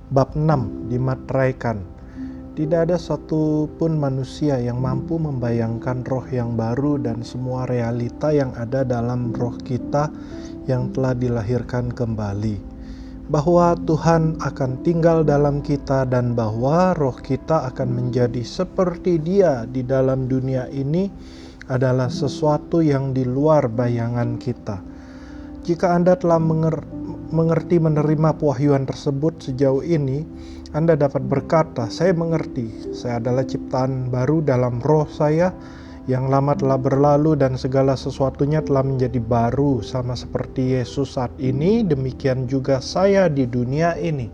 Bab 6 dimateraikan. Tidak ada satu pun manusia yang mampu membayangkan roh yang baru dan semua realita yang ada dalam roh kita yang telah dilahirkan kembali. Bahwa Tuhan akan tinggal dalam kita dan bahwa roh kita akan menjadi seperti Dia di dalam dunia ini adalah sesuatu yang di luar bayangan kita. Jika Anda telah mengerti menerima pewahyuan tersebut sejauh ini, Anda dapat berkata, saya mengerti, saya adalah ciptaan baru dalam roh saya, yang lama telah berlalu dan segala sesuatunya telah menjadi baru, sama seperti Yesus saat ini, demikian juga saya di dunia ini.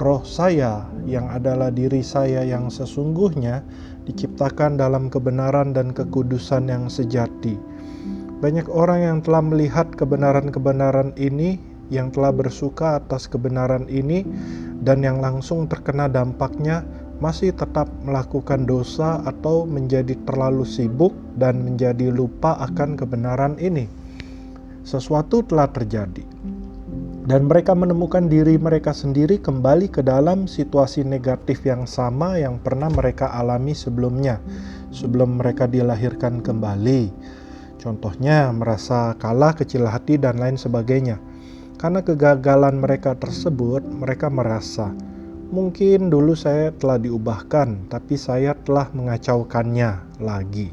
Roh saya yang adalah diri saya yang sesungguhnya diciptakan dalam kebenaran dan kekudusan yang sejati. Banyak orang yang telah melihat kebenaran-kebenaran ini, yang telah bersuka atas kebenaran ini, dan yang langsung terkena dampaknya masih tetap melakukan dosa atau menjadi terlalu sibuk dan menjadi lupa akan kebenaran ini. Sesuatu telah terjadi, dan mereka menemukan diri mereka sendiri kembali ke dalam situasi negatif yang sama yang pernah mereka alami sebelumnya, sebelum mereka dilahirkan kembali. Contohnya merasa kalah, kecil hati, dan lain sebagainya. Karena kegagalan mereka tersebut, mereka merasa, mungkin dulu saya telah diubahkan, tapi saya telah mengacaukannya lagi.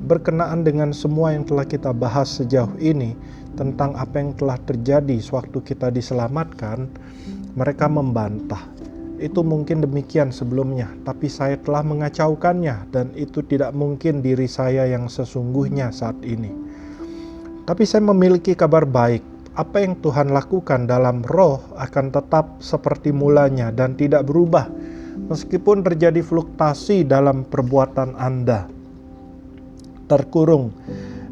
Berkenaan dengan semua yang telah kita bahas sejauh ini, tentang apa yang telah terjadi sewaktu kita diselamatkan, mereka membantah. Itu mungkin demikian sebelumnya, tapi saya telah mengacaukannya dan itu tidak mungkin diri saya yang sesungguhnya saat ini. Tapi saya memiliki kabar baik. Apa yang Tuhan lakukan dalam roh akan tetap seperti mulanya dan tidak berubah, meskipun terjadi fluktuasi dalam perbuatan Anda. Terkurung.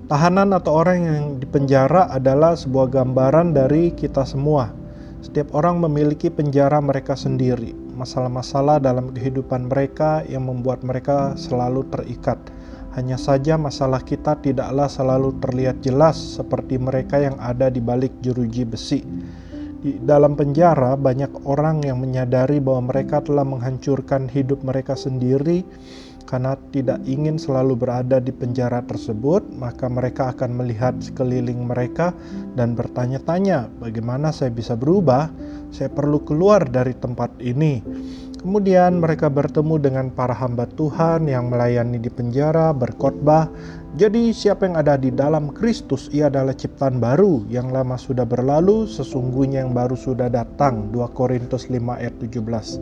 Tahanan atau orang yang dipenjara adalah sebuah gambaran dari kita semua. Setiap orang memiliki penjara mereka sendiri, masalah-masalah dalam kehidupan mereka yang membuat mereka selalu terikat. Hanya saja masalah kita tidaklah selalu terlihat jelas seperti mereka yang ada di balik jeruji besi. Di dalam penjara, banyak orang yang menyadari bahwa mereka telah menghancurkan hidup mereka sendiri. Karena tidak ingin selalu berada di penjara tersebut, maka mereka akan melihat sekeliling mereka dan bertanya-tanya, bagaimana saya bisa berubah? Saya perlu keluar dari tempat ini. Kemudian mereka bertemu dengan para hamba Tuhan yang melayani di penjara, berkhotbah. Jadi siapa yang ada di dalam Kristus, ia adalah ciptaan baru, yang lama sudah berlalu, sesungguhnya yang baru sudah datang. 2 Korintus 5 ayat 17.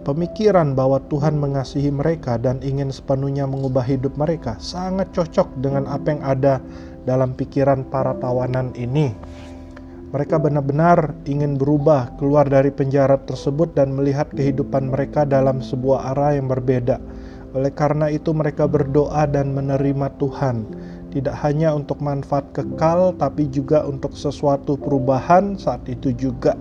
Pemikiran bahwa Tuhan mengasihi mereka dan ingin sepenuhnya mengubah hidup mereka sangat cocok dengan apa yang ada dalam pikiran para tawanan ini. Mereka benar-benar ingin berubah, keluar dari penjara tersebut dan melihat kehidupan mereka dalam sebuah arah yang berbeda. Oleh karena itu mereka berdoa dan menerima Tuhan, tidak hanya untuk manfaat kekal, tapi juga untuk sesuatu perubahan saat itu juga.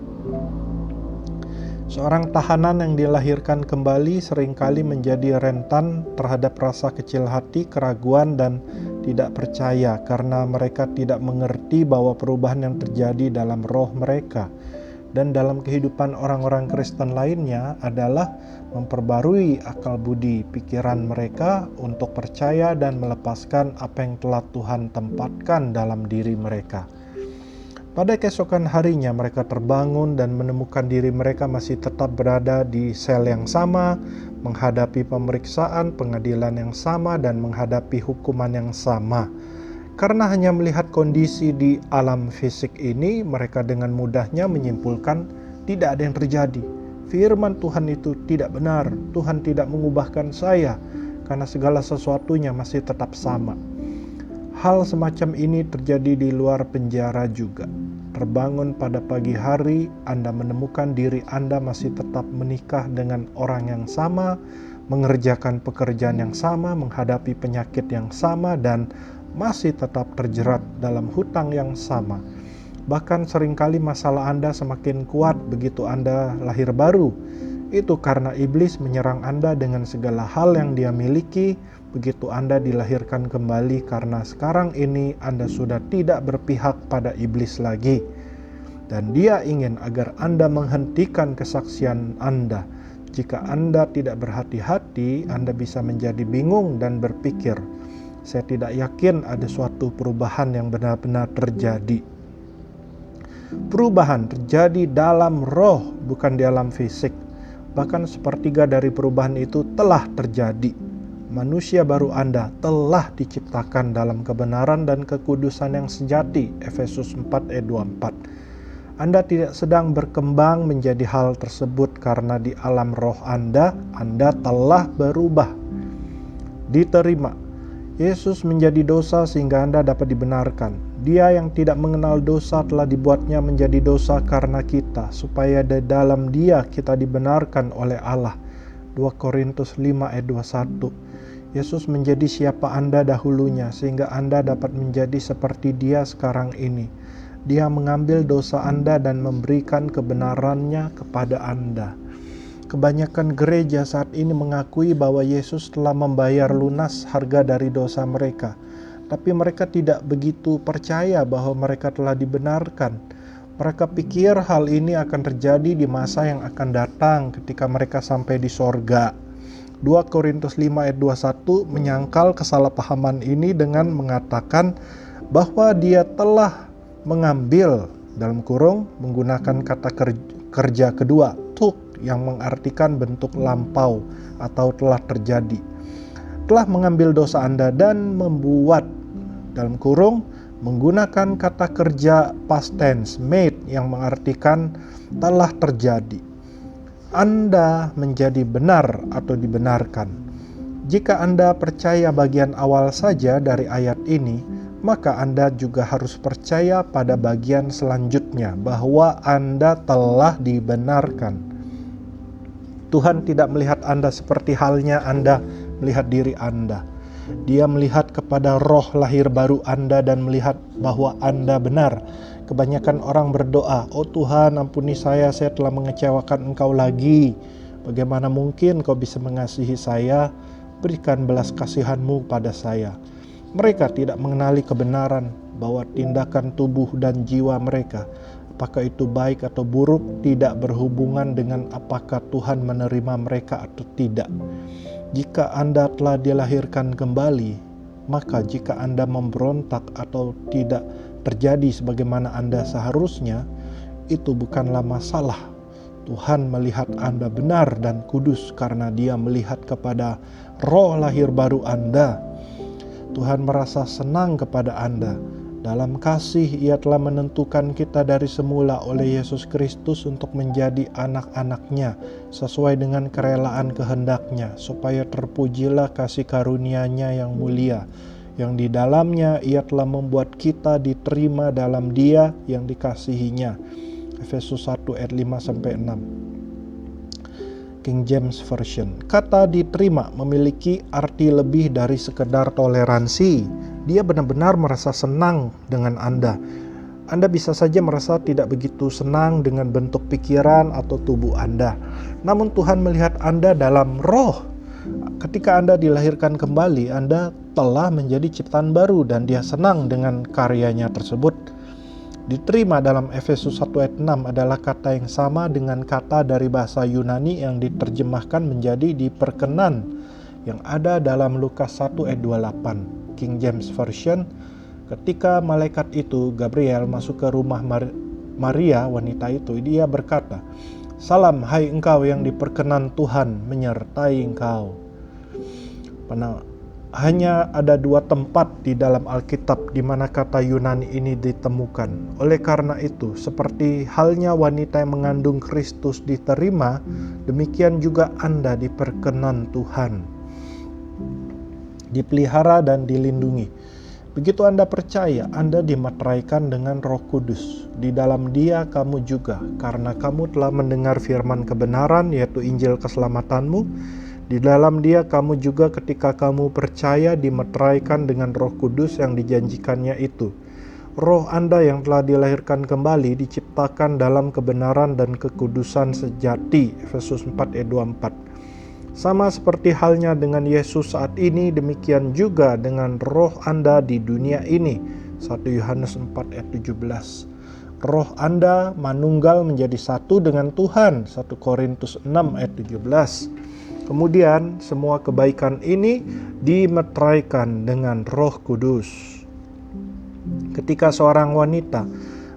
Seorang tahanan yang dilahirkan kembali seringkali menjadi rentan terhadap rasa kecil hati, keraguan, dan tidak percaya karena mereka tidak mengerti bahwa perubahan yang terjadi dalam roh mereka dan dalam kehidupan orang-orang Kristen lainnya adalah memperbarui akal budi pikiran mereka untuk percaya dan melepaskan apa yang telah Tuhan tempatkan dalam diri mereka. Pada keesokan harinya mereka terbangun dan menemukan diri mereka masih tetap berada di sel yang sama, menghadapi pemeriksaan, pengadilan yang sama, dan menghadapi hukuman yang sama. Karena hanya melihat kondisi di alam fisik ini, mereka dengan mudahnya menyimpulkan tidak ada yang terjadi. Firman Tuhan itu tidak benar, Tuhan tidak mengubahkan saya, karena segala sesuatunya masih tetap sama. Hal semacam ini terjadi di luar penjara juga. Terbangun pada pagi hari, Anda menemukan diri Anda masih tetap menikah dengan orang yang sama, mengerjakan pekerjaan yang sama, menghadapi penyakit yang sama, dan masih tetap terjerat dalam hutang yang sama. Bahkan seringkali masalah Anda semakin kuat begitu Anda lahir baru. Itu karena iblis menyerang Anda dengan segala hal yang dia miliki. Begitu Anda dilahirkan kembali, karena sekarang ini Anda sudah tidak berpihak pada iblis lagi. dan Dia ingin agar Anda menghentikan kesaksian Anda. Jika Anda tidak berhati-hati, Anda bisa menjadi bingung dan berpikir, saya tidak yakin ada suatu perubahan yang benar-benar terjadi. Perubahan terjadi dalam roh, bukan di alam fisik. Bahkan sepertiga dari perubahan itu telah terjadi. Manusia baru Anda telah diciptakan dalam kebenaran dan kekudusan yang sejati. Efesus 4 ayat 24. Anda tidak sedang berkembang menjadi hal tersebut karena di alam roh Anda telah berubah. Diterima. Yesus menjadi dosa sehingga Anda dapat dibenarkan. Dia yang tidak mengenal dosa telah dibuatnya menjadi dosa karena kita, supaya di dalam Dia kita dibenarkan oleh Allah. 2 Korintus 5 ayat 21. Yesus menjadi siapa Anda dahulunya sehingga Anda dapat menjadi seperti Dia sekarang ini. Dia mengambil dosa Anda dan memberikan kebenarannya kepada Anda. Kebanyakan gereja saat ini mengakui bahwa Yesus telah membayar lunas harga dari dosa mereka. Tapi mereka tidak begitu percaya bahwa mereka telah dibenarkan. Mereka pikir hal ini akan terjadi di masa yang akan datang ketika mereka sampai di sorga. 2 Korintus 5 ayat 21 menyangkal kesalahpahaman ini dengan mengatakan bahwa Dia telah mengambil dalam kurung menggunakan kata kerja kedua took yang mengartikan bentuk lampau atau telah terjadi, telah mengambil dosa Anda dan membuat dalam kurung menggunakan kata kerja past tense made yang mengartikan telah terjadi. Anda menjadi benar atau dibenarkan. Jika Anda percaya bagian awal saja dari ayat ini, maka Anda juga harus percaya pada bagian selanjutnya bahwa Anda telah dibenarkan. Tuhan tidak melihat Anda seperti halnya Anda melihat diri Anda. Dia melihat kepada roh lahir baru Anda dan melihat bahwa Anda benar. Kebanyakan orang berdoa, "Oh Tuhan, ampuni saya telah mengecewakan Engkau lagi. Bagaimana mungkin Kau bisa mengasihi saya? Berikan belas kasihan-Mu pada saya." Mereka tidak mengenali kebenaran bahwa tindakan tubuh dan jiwa mereka, apakah itu baik atau buruk, tidak berhubungan dengan apakah Tuhan menerima mereka atau tidak. Jika Anda telah dilahirkan kembali, maka jika Anda memberontak atau tidak terjadi sebagaimana Anda seharusnya, itu bukanlah masalah. Tuhan melihat Anda benar dan kudus karena Dia melihat kepada roh lahir baru Anda. Tuhan merasa senang kepada Anda. Dalam kasih Ia telah menentukan kita dari semula oleh Yesus Kristus untuk menjadi anak-anak-Nya sesuai dengan kerelaan kehendak-Nya, supaya terpujilah kasih karunia-Nya yang mulia, yang di dalamnya Ia telah membuat kita diterima dalam Dia yang dikasihi-Nya. Efesus 1 ayat 5-6. King James Version. Kata diterima memiliki arti lebih dari sekedar toleransi. Dia benar-benar merasa senang dengan Anda. Anda bisa saja merasa tidak begitu senang dengan bentuk pikiran atau tubuh Anda. Namun Tuhan melihat Anda dalam roh. Ketika Anda dilahirkan kembali, Anda telah menjadi ciptaan baru dan Dia senang dengan karyanya tersebut. Diterima dalam Efesus 1 ayat 6 adalah kata yang sama dengan kata dari bahasa Yunani yang diterjemahkan menjadi diperkenan yang ada dalam Lukas 1 ayat 28. King James Version. Ketika malaikat itu, Gabriel, masuk ke rumah Maria, wanita itu, dia berkata, "Salam, hai engkau yang diperkenan Tuhan menyertai engkau." Hanya ada 2 tempat di dalam Alkitab di mana kata Yunani ini ditemukan. Oleh karena itu, seperti halnya wanita yang mengandung Kristus diterima, demikian juga Anda diperkenan Tuhan, dipelihara dan dilindungi. Begitu Anda percaya, Anda dimeteraikan dengan Roh Kudus. Di dalam Dia kamu juga, karena kamu telah mendengar firman kebenaran, yaitu Injil keselamatanmu. Di dalam Dia kamu juga ketika kamu percaya dimeteraikan dengan Roh Kudus yang dijanjikannya itu. Roh Anda yang telah dilahirkan kembali diciptakan dalam kebenaran dan kekudusan sejati. Efesus 4 ayat 24. Sama seperti halnya dengan Yesus saat ini, demikian juga dengan roh Anda di dunia ini. 1 Yohanes 4 ayat 17. Roh Anda manunggal menjadi satu dengan Tuhan. 1 Korintus 6 ayat 17. Kemudian semua kebaikan ini dimeteraikan dengan Roh Kudus. Ketika seorang wanita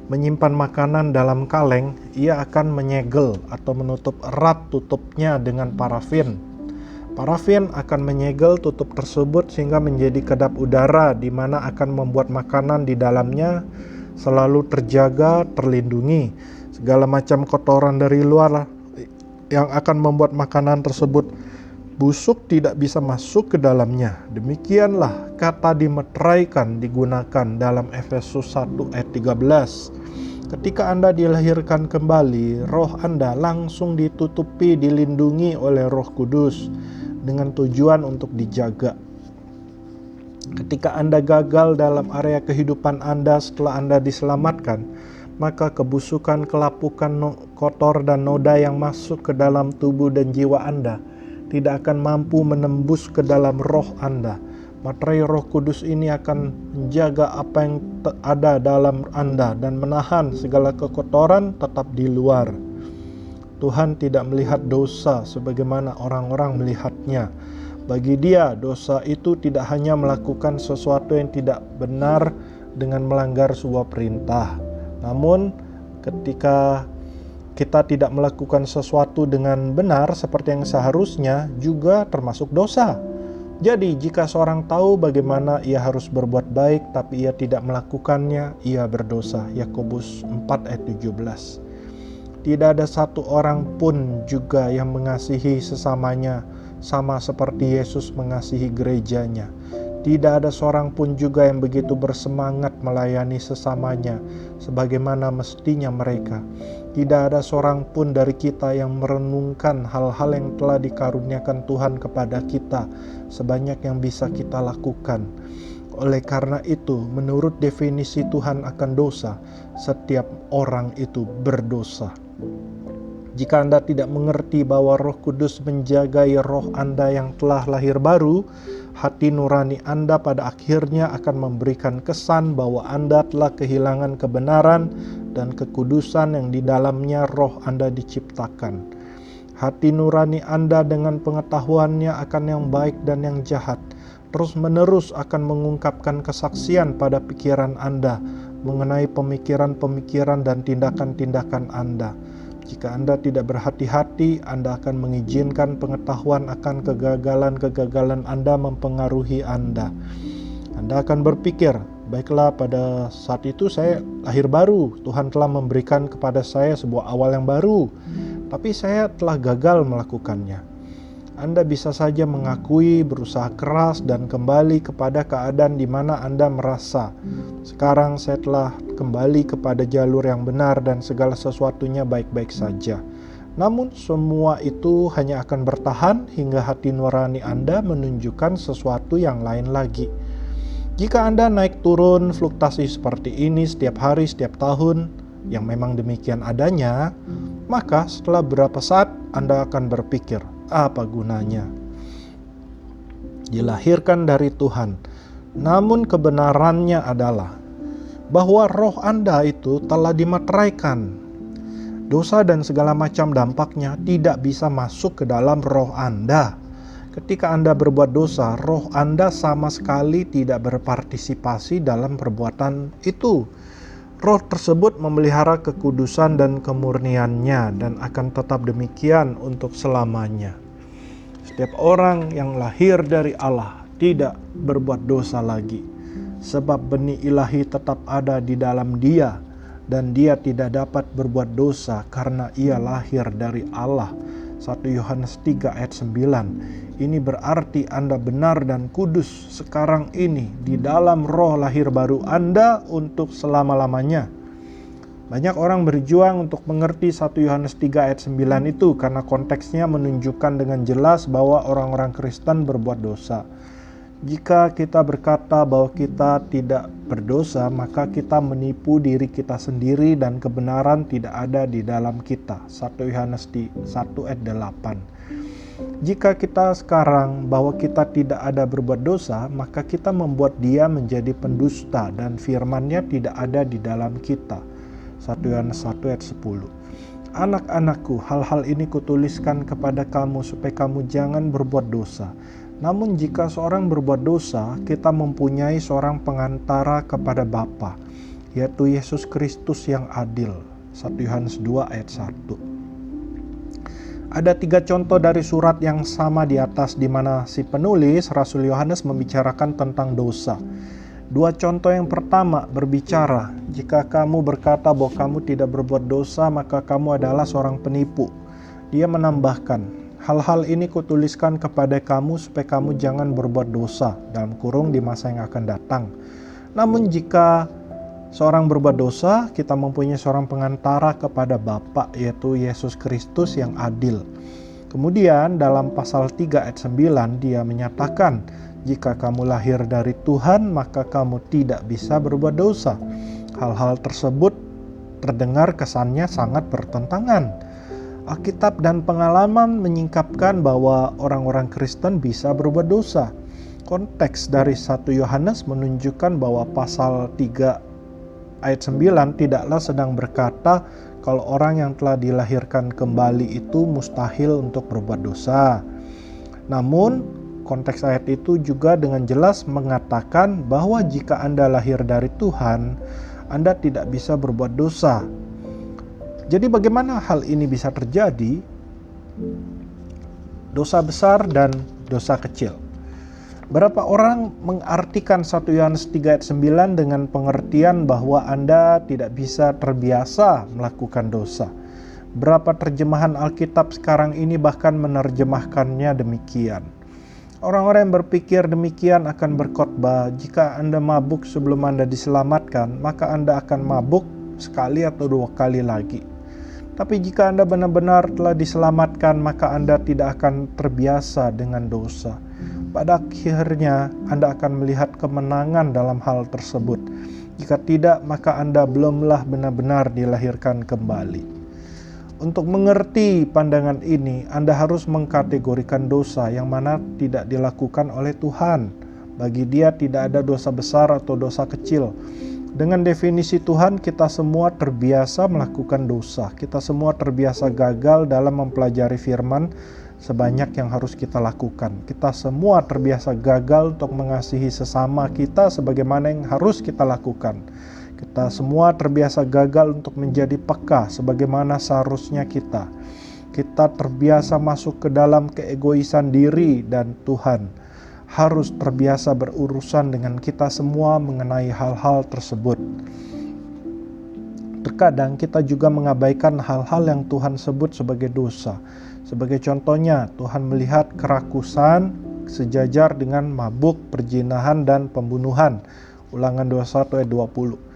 menyimpan makanan dalam kaleng, ia akan menyegel atau menutup erat tutupnya dengan parafin. Parafin akan menyegel tutup tersebut sehingga menjadi kedap udara di mana akan membuat makanan di dalamnya selalu terjaga, terlindungi. Segala macam kotoran dari luar yang akan membuat makanan tersebut busuk tidak bisa masuk ke dalamnya. Demikianlah kata dimeteraikan digunakan dalam Efesus 1 ayat 13. Ketika Anda dilahirkan kembali, roh Anda langsung ditutupi, dilindungi oleh Roh Kudus dengan tujuan untuk dijaga. Ketika Anda gagal dalam area kehidupan Anda setelah Anda diselamatkan, maka kebusukan, kelapukan, kotor dan noda yang masuk ke dalam tubuh dan jiwa Anda tidak akan mampu menembus ke dalam roh Anda. Materai Roh Kudus ini akan menjaga apa yang ada dalam Anda dan menahan segala kekotoran tetap di luar. Tuhan tidak melihat dosa sebagaimana orang-orang melihatnya. Bagi Dia, dosa itu tidak hanya melakukan sesuatu yang tidak benar dengan melanggar sebuah perintah. Namun, ketika kita tidak melakukan sesuatu dengan benar seperti yang seharusnya, juga termasuk dosa. Jadi, jika seorang tahu bagaimana ia harus berbuat baik, tapi ia tidak melakukannya, ia berdosa. Yakobus 4 ayat 17. Tidak ada satu orang pun juga yang mengasihi sesamanya, sama seperti Yesus mengasihi gerejanya. Tidak ada seorang pun juga yang begitu bersemangat melayani sesamanya, sebagaimana mestinya mereka. Tidak ada seorang pun dari kita yang merenungkan hal-hal yang telah dikaruniakan Tuhan kepada kita, sebanyak yang bisa kita lakukan. Oleh karena itu, menurut definisi Tuhan akan dosa, setiap orang itu berdosa. Jika Anda tidak mengerti bahwa Roh Kudus menjagai roh Anda yang telah lahir baru, hati nurani Anda pada akhirnya akan memberikan kesan bahwa Anda telah kehilangan kebenaran dan kekudusan yang di dalamnya roh Anda diciptakan. Hati nurani Anda dengan pengetahuannya akan yang baik dan yang jahat, terus-menerus akan mengungkapkan kesaksian pada pikiran Anda mengenai pemikiran-pemikiran dan tindakan-tindakan Anda. Jika Anda tidak berhati-hati, Anda akan mengizinkan pengetahuan akan kegagalan-kegagalan Anda mempengaruhi Anda. Anda akan berpikir, baiklah pada saat itu saya lahir baru, Tuhan telah memberikan kepada saya sebuah awal yang baru, tapi saya telah gagal melakukannya. Anda bisa saja mengakui, berusaha keras, dan kembali kepada keadaan di mana Anda merasa, sekarang saya telah kembali kepada jalur yang benar dan segala sesuatunya baik-baik saja. Namun semua itu hanya akan bertahan hingga hati nurani Anda menunjukkan sesuatu yang lain lagi. Jika Anda naik turun fluktuasi seperti ini setiap hari, setiap tahun, yang memang demikian adanya, maka setelah beberapa saat Anda akan berpikir, apa gunanya? Dilahirkan dari Tuhan, namun kebenarannya adalah bahwa roh Anda itu telah dimeteraikan. Dosa dan segala macam dampaknya tidak bisa masuk ke dalam roh Anda. Ketika Anda berbuat dosa, roh Anda sama sekali tidak berpartisipasi dalam perbuatan itu. Roh tersebut memelihara kekudusan dan kemurniannya dan akan tetap demikian untuk selamanya. Setiap orang yang lahir dari Allah tidak berbuat dosa lagi, sebab benih ilahi tetap ada di dalam dia, dan dia tidak dapat berbuat dosa karena ia lahir dari Allah. 1 Yohanes 3 ayat 9. Ini berarti Anda benar dan kudus sekarang ini di dalam roh lahir baru Anda untuk selama-lamanya. Banyak orang berjuang untuk mengerti 1 Yohanes 3 ayat 9 itu karena konteksnya menunjukkan dengan jelas bahwa orang-orang Kristen berbuat dosa. Jika kita berkata bahwa kita tidak berdosa, maka kita menipu diri kita sendiri dan kebenaran tidak ada di dalam kita. 1 Yohanes 1 ayat 8. Jika kita sekarang bahwa kita tidak ada berbuat dosa, maka kita membuat dia menjadi pendusta dan firman-Nya tidak ada di dalam kita. 1 Yohanes 1 ayat 10. Anak-anakku, hal-hal ini kutuliskan kepada kamu supaya kamu jangan berbuat dosa. Namun jika seorang berbuat dosa, kita mempunyai seorang pengantara kepada Bapa, yaitu Yesus Kristus yang adil. 1 Yohanes 2 ayat 1. Ada 3 contoh dari surat yang sama di atas di mana si penulis Rasul Yohanes membicarakan tentang dosa. 2 contoh yang pertama berbicara, jika kamu berkata bahwa kamu tidak berbuat dosa, maka kamu adalah seorang penipu. Dia menambahkan, hal-hal ini kutuliskan kepada kamu supaya kamu jangan berbuat dosa, dalam kurung di masa yang akan datang. Namun jika seorang berbuat dosa, kita mempunyai seorang pengantara kepada Bapa, yaitu Yesus Kristus yang adil. Kemudian dalam pasal 3 ayat 9 dia menyatakan, jika kamu lahir dari Tuhan, maka kamu tidak bisa berbuat dosa. Hal-hal tersebut terdengar kesannya sangat bertentangan. Alkitab dan pengalaman menyingkapkan bahwa orang-orang Kristen bisa berbuat dosa. Konteks dari 1 Yohanes menunjukkan bahwa pasal 3 ayat 9 tidaklah sedang berkata kalau orang yang telah dilahirkan kembali itu mustahil untuk berbuat dosa. Namun konteks ayat itu juga dengan jelas mengatakan bahwa jika Anda lahir dari Tuhan, Anda tidak bisa berbuat dosa. Jadi bagaimana hal ini bisa terjadi? Dosa besar dan dosa kecil. Berapa orang mengartikan 1 Yohanes 3 ayat 9 dengan pengertian bahwa Anda tidak bisa terbiasa melakukan dosa? Berapa terjemahan Alkitab sekarang ini bahkan menerjemahkannya demikian. Orang-orang yang berpikir demikian akan berkhotbah, jika Anda mabuk sebelum Anda diselamatkan, maka Anda akan mabuk sekali atau 2 kali lagi. Tapi jika Anda benar-benar telah diselamatkan, maka Anda tidak akan terbiasa dengan dosa. Pada akhirnya, Anda akan melihat kemenangan dalam hal tersebut. Jika tidak, maka Anda belumlah benar-benar dilahirkan kembali. Untuk mengerti pandangan ini, Anda harus mengkategorikan dosa yang mana tidak dilakukan oleh Tuhan. Bagi Dia tidak ada dosa besar atau dosa kecil. Dengan definisi Tuhan, kita semua terbiasa melakukan dosa. Kita semua terbiasa gagal dalam mempelajari firman sebanyak yang harus kita lakukan. Kita semua terbiasa gagal untuk mengasihi sesama kita sebagaimana yang harus kita lakukan. Kita semua terbiasa gagal untuk menjadi peka sebagaimana seharusnya kita. Kita terbiasa masuk ke dalam keegoisan diri dan Tuhan harus terbiasa berurusan dengan kita semua mengenai hal-hal tersebut. Terkadang kita juga mengabaikan hal-hal yang Tuhan sebut sebagai dosa. Sebagai contohnya, Tuhan melihat kerakusan sejajar dengan mabuk, perzinahan, dan pembunuhan. Ulangan 21 ayat 20.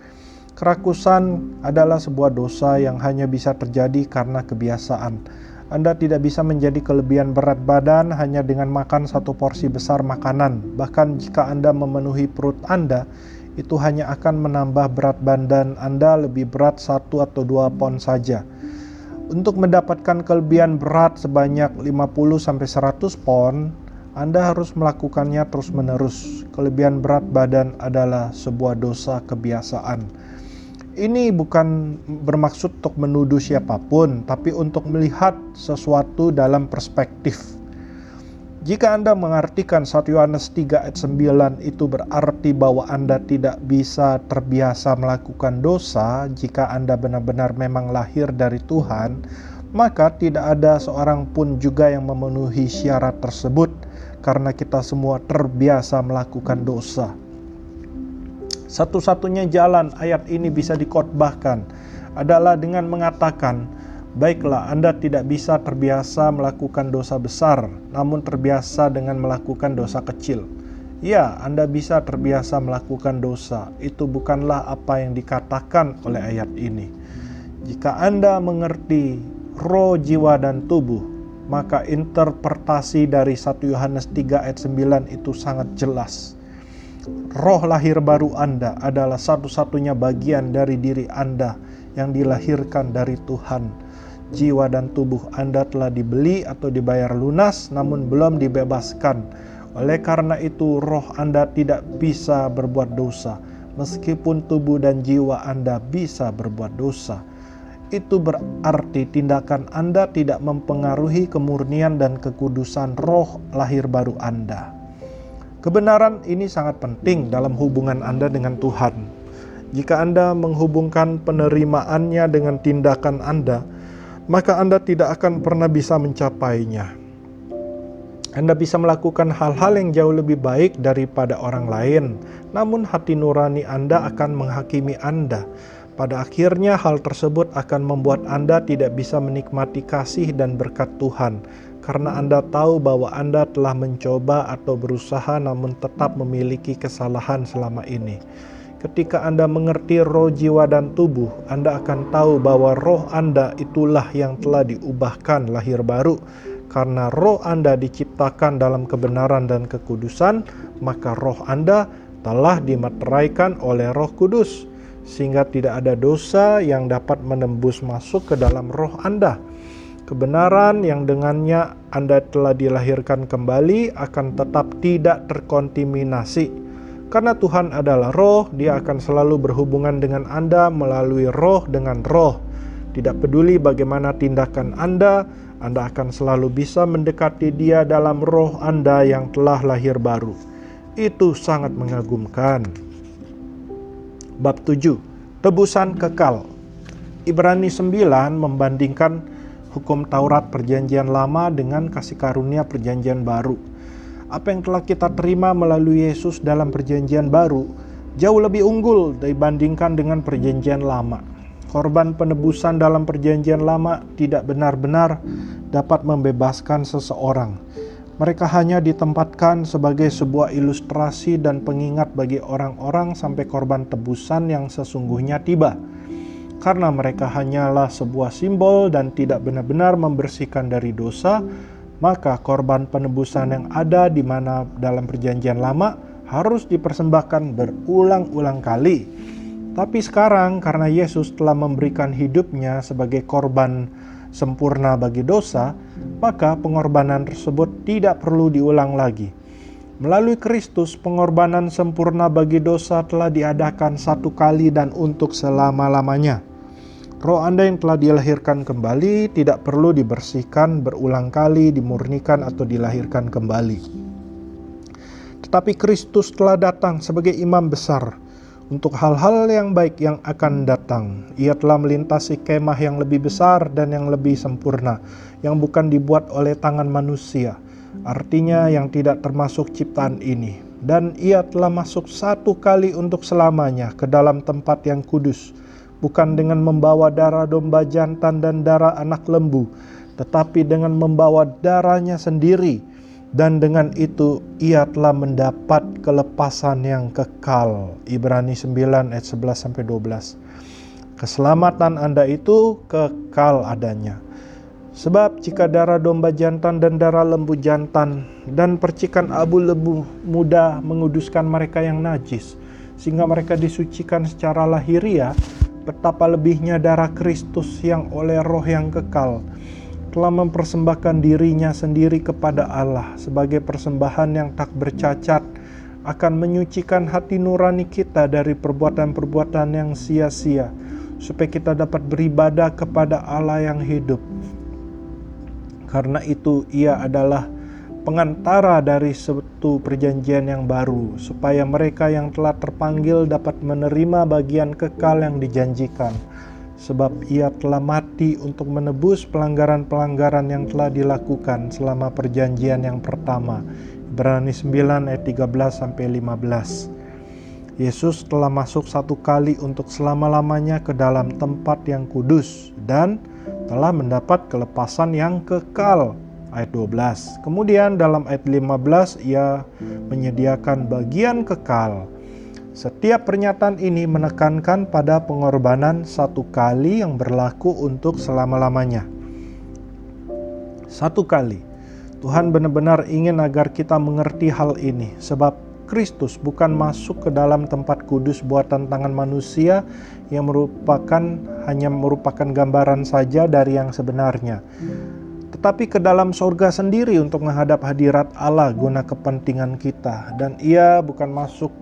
Kerakusan adalah sebuah dosa yang hanya bisa terjadi karena kebiasaan. Anda tidak bisa menjadi kelebihan berat badan hanya dengan makan 1 porsi besar makanan. Bahkan jika Anda memenuhi perut Anda, itu hanya akan menambah berat badan Anda lebih berat 1 atau 2 pon saja. Untuk mendapatkan kelebihan berat sebanyak 50-100 pon, Anda harus melakukannya terus-menerus. Kelebihan berat badan adalah sebuah dosa kebiasaan. Ini bukan bermaksud untuk menuduh siapapun, tapi untuk melihat sesuatu dalam perspektif. Jika Anda mengartikan 1 Yohanes 3 ayat 9 itu berarti bahwa Anda tidak bisa terbiasa melakukan dosa, jika Anda benar-benar memang lahir dari Tuhan, maka tidak ada seorang pun juga yang memenuhi syarat tersebut, karena kita semua terbiasa melakukan dosa. Satu-satunya jalan ayat ini bisa dikhotbahkan adalah dengan mengatakan, baiklah, Anda tidak bisa terbiasa melakukan dosa besar, namun terbiasa dengan melakukan dosa kecil. Ya, Anda bisa terbiasa melakukan dosa. Itu bukanlah apa yang dikatakan oleh ayat ini. Jika Anda mengerti roh, jiwa, dan tubuh, maka interpretasi dari 1 Yohanes 3 ayat 9 itu sangat jelas. Roh lahir baru Anda adalah satu-satunya bagian dari diri Anda yang dilahirkan dari Tuhan. Jiwa dan tubuh Anda telah dibeli atau dibayar lunas, namun belum dibebaskan. Oleh karena itu, roh Anda tidak bisa berbuat dosa. meskipun tubuh dan jiwa Anda bisa berbuat dosa. Itu berarti tindakan Anda tidak mempengaruhi kemurnian dan kekudusan roh lahir baru Anda. Kebenaran ini sangat penting dalam hubungan Anda dengan Tuhan. Jika Anda menghubungkan penerimaannya dengan tindakan Anda, maka Anda tidak akan pernah bisa mencapainya. Anda bisa melakukan hal-hal yang jauh lebih baik daripada orang lain, namun hati nurani Anda akan menghakimi Anda. Pada akhirnya hal tersebut akan membuat Anda tidak bisa menikmati kasih dan berkat Tuhan, karena Anda tahu bahwa Anda telah mencoba atau berusaha namun tetap memiliki kesalahan selama ini. Ketika Anda mengerti roh, jiwa, dan tubuh, Anda akan tahu bahwa roh Anda itulah yang telah diubahkan lahir baru. Karena roh Anda diciptakan dalam kebenaran dan kekudusan, maka roh Anda telah dimeteraikan oleh Roh Kudus, sehingga tidak ada dosa yang dapat menembus masuk ke dalam roh Anda. Kebenaran yang dengannya Anda telah dilahirkan kembali akan tetap tidak terkontaminasi. Karena Tuhan adalah roh, Dia akan selalu berhubungan dengan Anda melalui roh dengan roh. Tidak peduli bagaimana tindakan Anda akan selalu bisa mendekati Dia dalam roh Anda yang telah lahir baru. Itu sangat mengagumkan. Bab 7. Tebusan kekal. Ibrani 9 membandingkan hukum Taurat Perjanjian Lama dengan kasih karunia Perjanjian Baru. Apa yang telah kita terima melalui Yesus dalam Perjanjian Baru jauh lebih unggul dibandingkan dengan Perjanjian Lama. Korban penebusan dalam Perjanjian Lama tidak benar-benar dapat membebaskan seseorang. Mereka hanya ditempatkan sebagai sebuah ilustrasi dan pengingat bagi orang-orang sampai korban tebusan yang sesungguhnya tiba. Karena mereka hanyalah sebuah simbol dan tidak benar-benar membersihkan dari dosa, maka korban penebusan yang ada di mana dalam Perjanjian Lama harus dipersembahkan berulang-ulang kali. Tapi sekarang karena Yesus telah memberikan hidupnya sebagai korban sempurna bagi dosa, maka pengorbanan tersebut tidak perlu diulang lagi. Melalui Kristus, pengorbanan sempurna bagi dosa telah diadakan satu kali dan untuk selama-lamanya. Roh Anda yang telah dilahirkan kembali tidak perlu dibersihkan berulang kali, dimurnikan atau dilahirkan kembali. Tetapi Kristus telah datang sebagai imam besar untuk hal-hal yang baik yang akan datang. Ia telah melintasi kemah yang lebih besar dan yang lebih sempurna, yang bukan dibuat oleh tangan manusia, artinya yang tidak termasuk ciptaan ini. Dan ia telah masuk satu kali untuk selamanya ke dalam tempat yang kudus, bukan dengan membawa darah domba jantan dan darah anak lembu, tetapi dengan membawa darahnya sendiri. Dan dengan itu ia telah mendapat kelepasan yang kekal. Ibrani 9 ayat 11-12. Keselamatan Anda itu kekal adanya. Sebab jika darah domba jantan dan darah lembu jantan dan percikan abu lembu muda menguduskan mereka yang najis, sehingga mereka disucikan secara lahiriah, betapa lebihnya darah Kristus yang oleh roh yang kekal telah mempersembahkan dirinya sendiri kepada Allah sebagai persembahan yang tak bercacat, akan menyucikan hati nurani kita dari perbuatan-perbuatan yang sia-sia, supaya kita dapat beribadah kepada Allah yang hidup. Karena itu ia adalah pengantara dari suatu perjanjian yang baru, supaya mereka yang telah terpanggil dapat menerima bagian kekal yang dijanjikan. Sebab ia telah mati untuk menebus pelanggaran-pelanggaran yang telah dilakukan selama perjanjian yang pertama. Ibrani 9 ayat 13-15. Yesus telah masuk satu kali untuk selama-lamanya ke dalam tempat yang kudus dan telah mendapat kelepasan yang kekal. Ayat 12. Kemudian dalam ayat 15 ia menyediakan bagian kekal. Setiap pernyataan ini menekankan pada pengorbanan satu kali yang berlaku untuk selama-lamanya. Satu kali. Tuhan benar-benar ingin agar kita mengerti hal ini, sebab Kristus bukan masuk ke dalam tempat kudus buatan tangan manusia yang hanya merupakan gambaran saja dari yang sebenarnya, tetapi ke dalam sorga sendiri untuk menghadap hadirat Allah guna kepentingan kita. Dan ia bukan masuk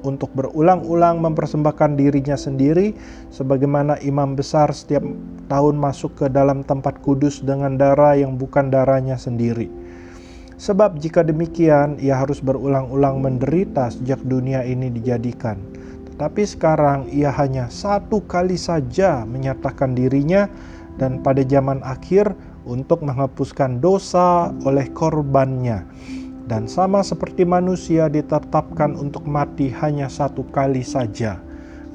untuk berulang-ulang mempersembahkan dirinya sendiri sebagaimana imam besar setiap tahun masuk ke dalam tempat kudus dengan darah yang bukan darahnya sendiri. Sebab jika demikian, ia harus berulang-ulang menderita sejak dunia ini dijadikan. Tetapi sekarang ia hanya satu kali saja menyatakan dirinya dan pada zaman akhir untuk menghapuskan dosa oleh korbannya. Dan sama seperti manusia ditetapkan untuk mati hanya satu kali saja.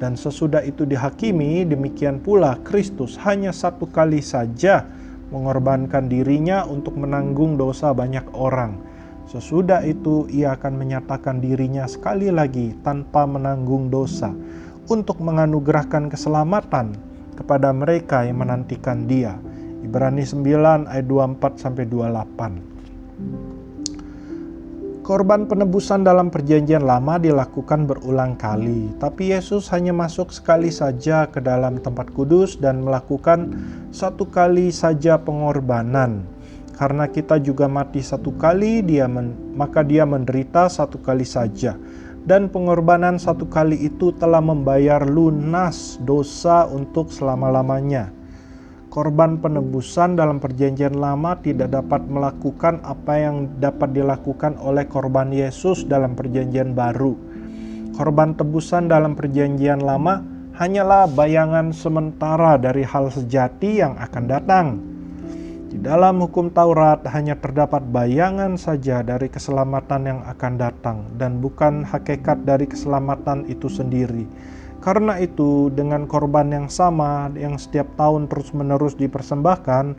Dan sesudah itu dihakimi, demikian pula Kristus hanya satu kali saja mengorbankan dirinya untuk menanggung dosa banyak orang. Sesudah itu ia akan menyatakan dirinya sekali lagi tanpa menanggung dosa untuk menganugerahkan keselamatan kepada mereka yang menantikan dia. Ibrani 9 ayat 24-28. Korban penebusan dalam perjanjian lama dilakukan berulang kali, tapi Yesus hanya masuk sekali saja ke dalam tempat kudus dan melakukan satu kali saja pengorbanan. Karena kita juga mati satu kali, maka dia menderita satu kali saja. Dan pengorbanan satu kali itu telah membayar lunas dosa untuk selama-lamanya. Korban penebusan dalam perjanjian lama tidak dapat melakukan apa yang dapat dilakukan oleh korban Yesus dalam perjanjian baru. Korban tebusan dalam perjanjian lama hanyalah bayangan sementara dari hal sejati yang akan datang. Di dalam hukum Taurat hanya terdapat bayangan saja dari keselamatan yang akan datang dan bukan hakikat dari keselamatan itu sendiri. Karena itu, dengan korban yang sama yang setiap tahun terus-menerus dipersembahkan,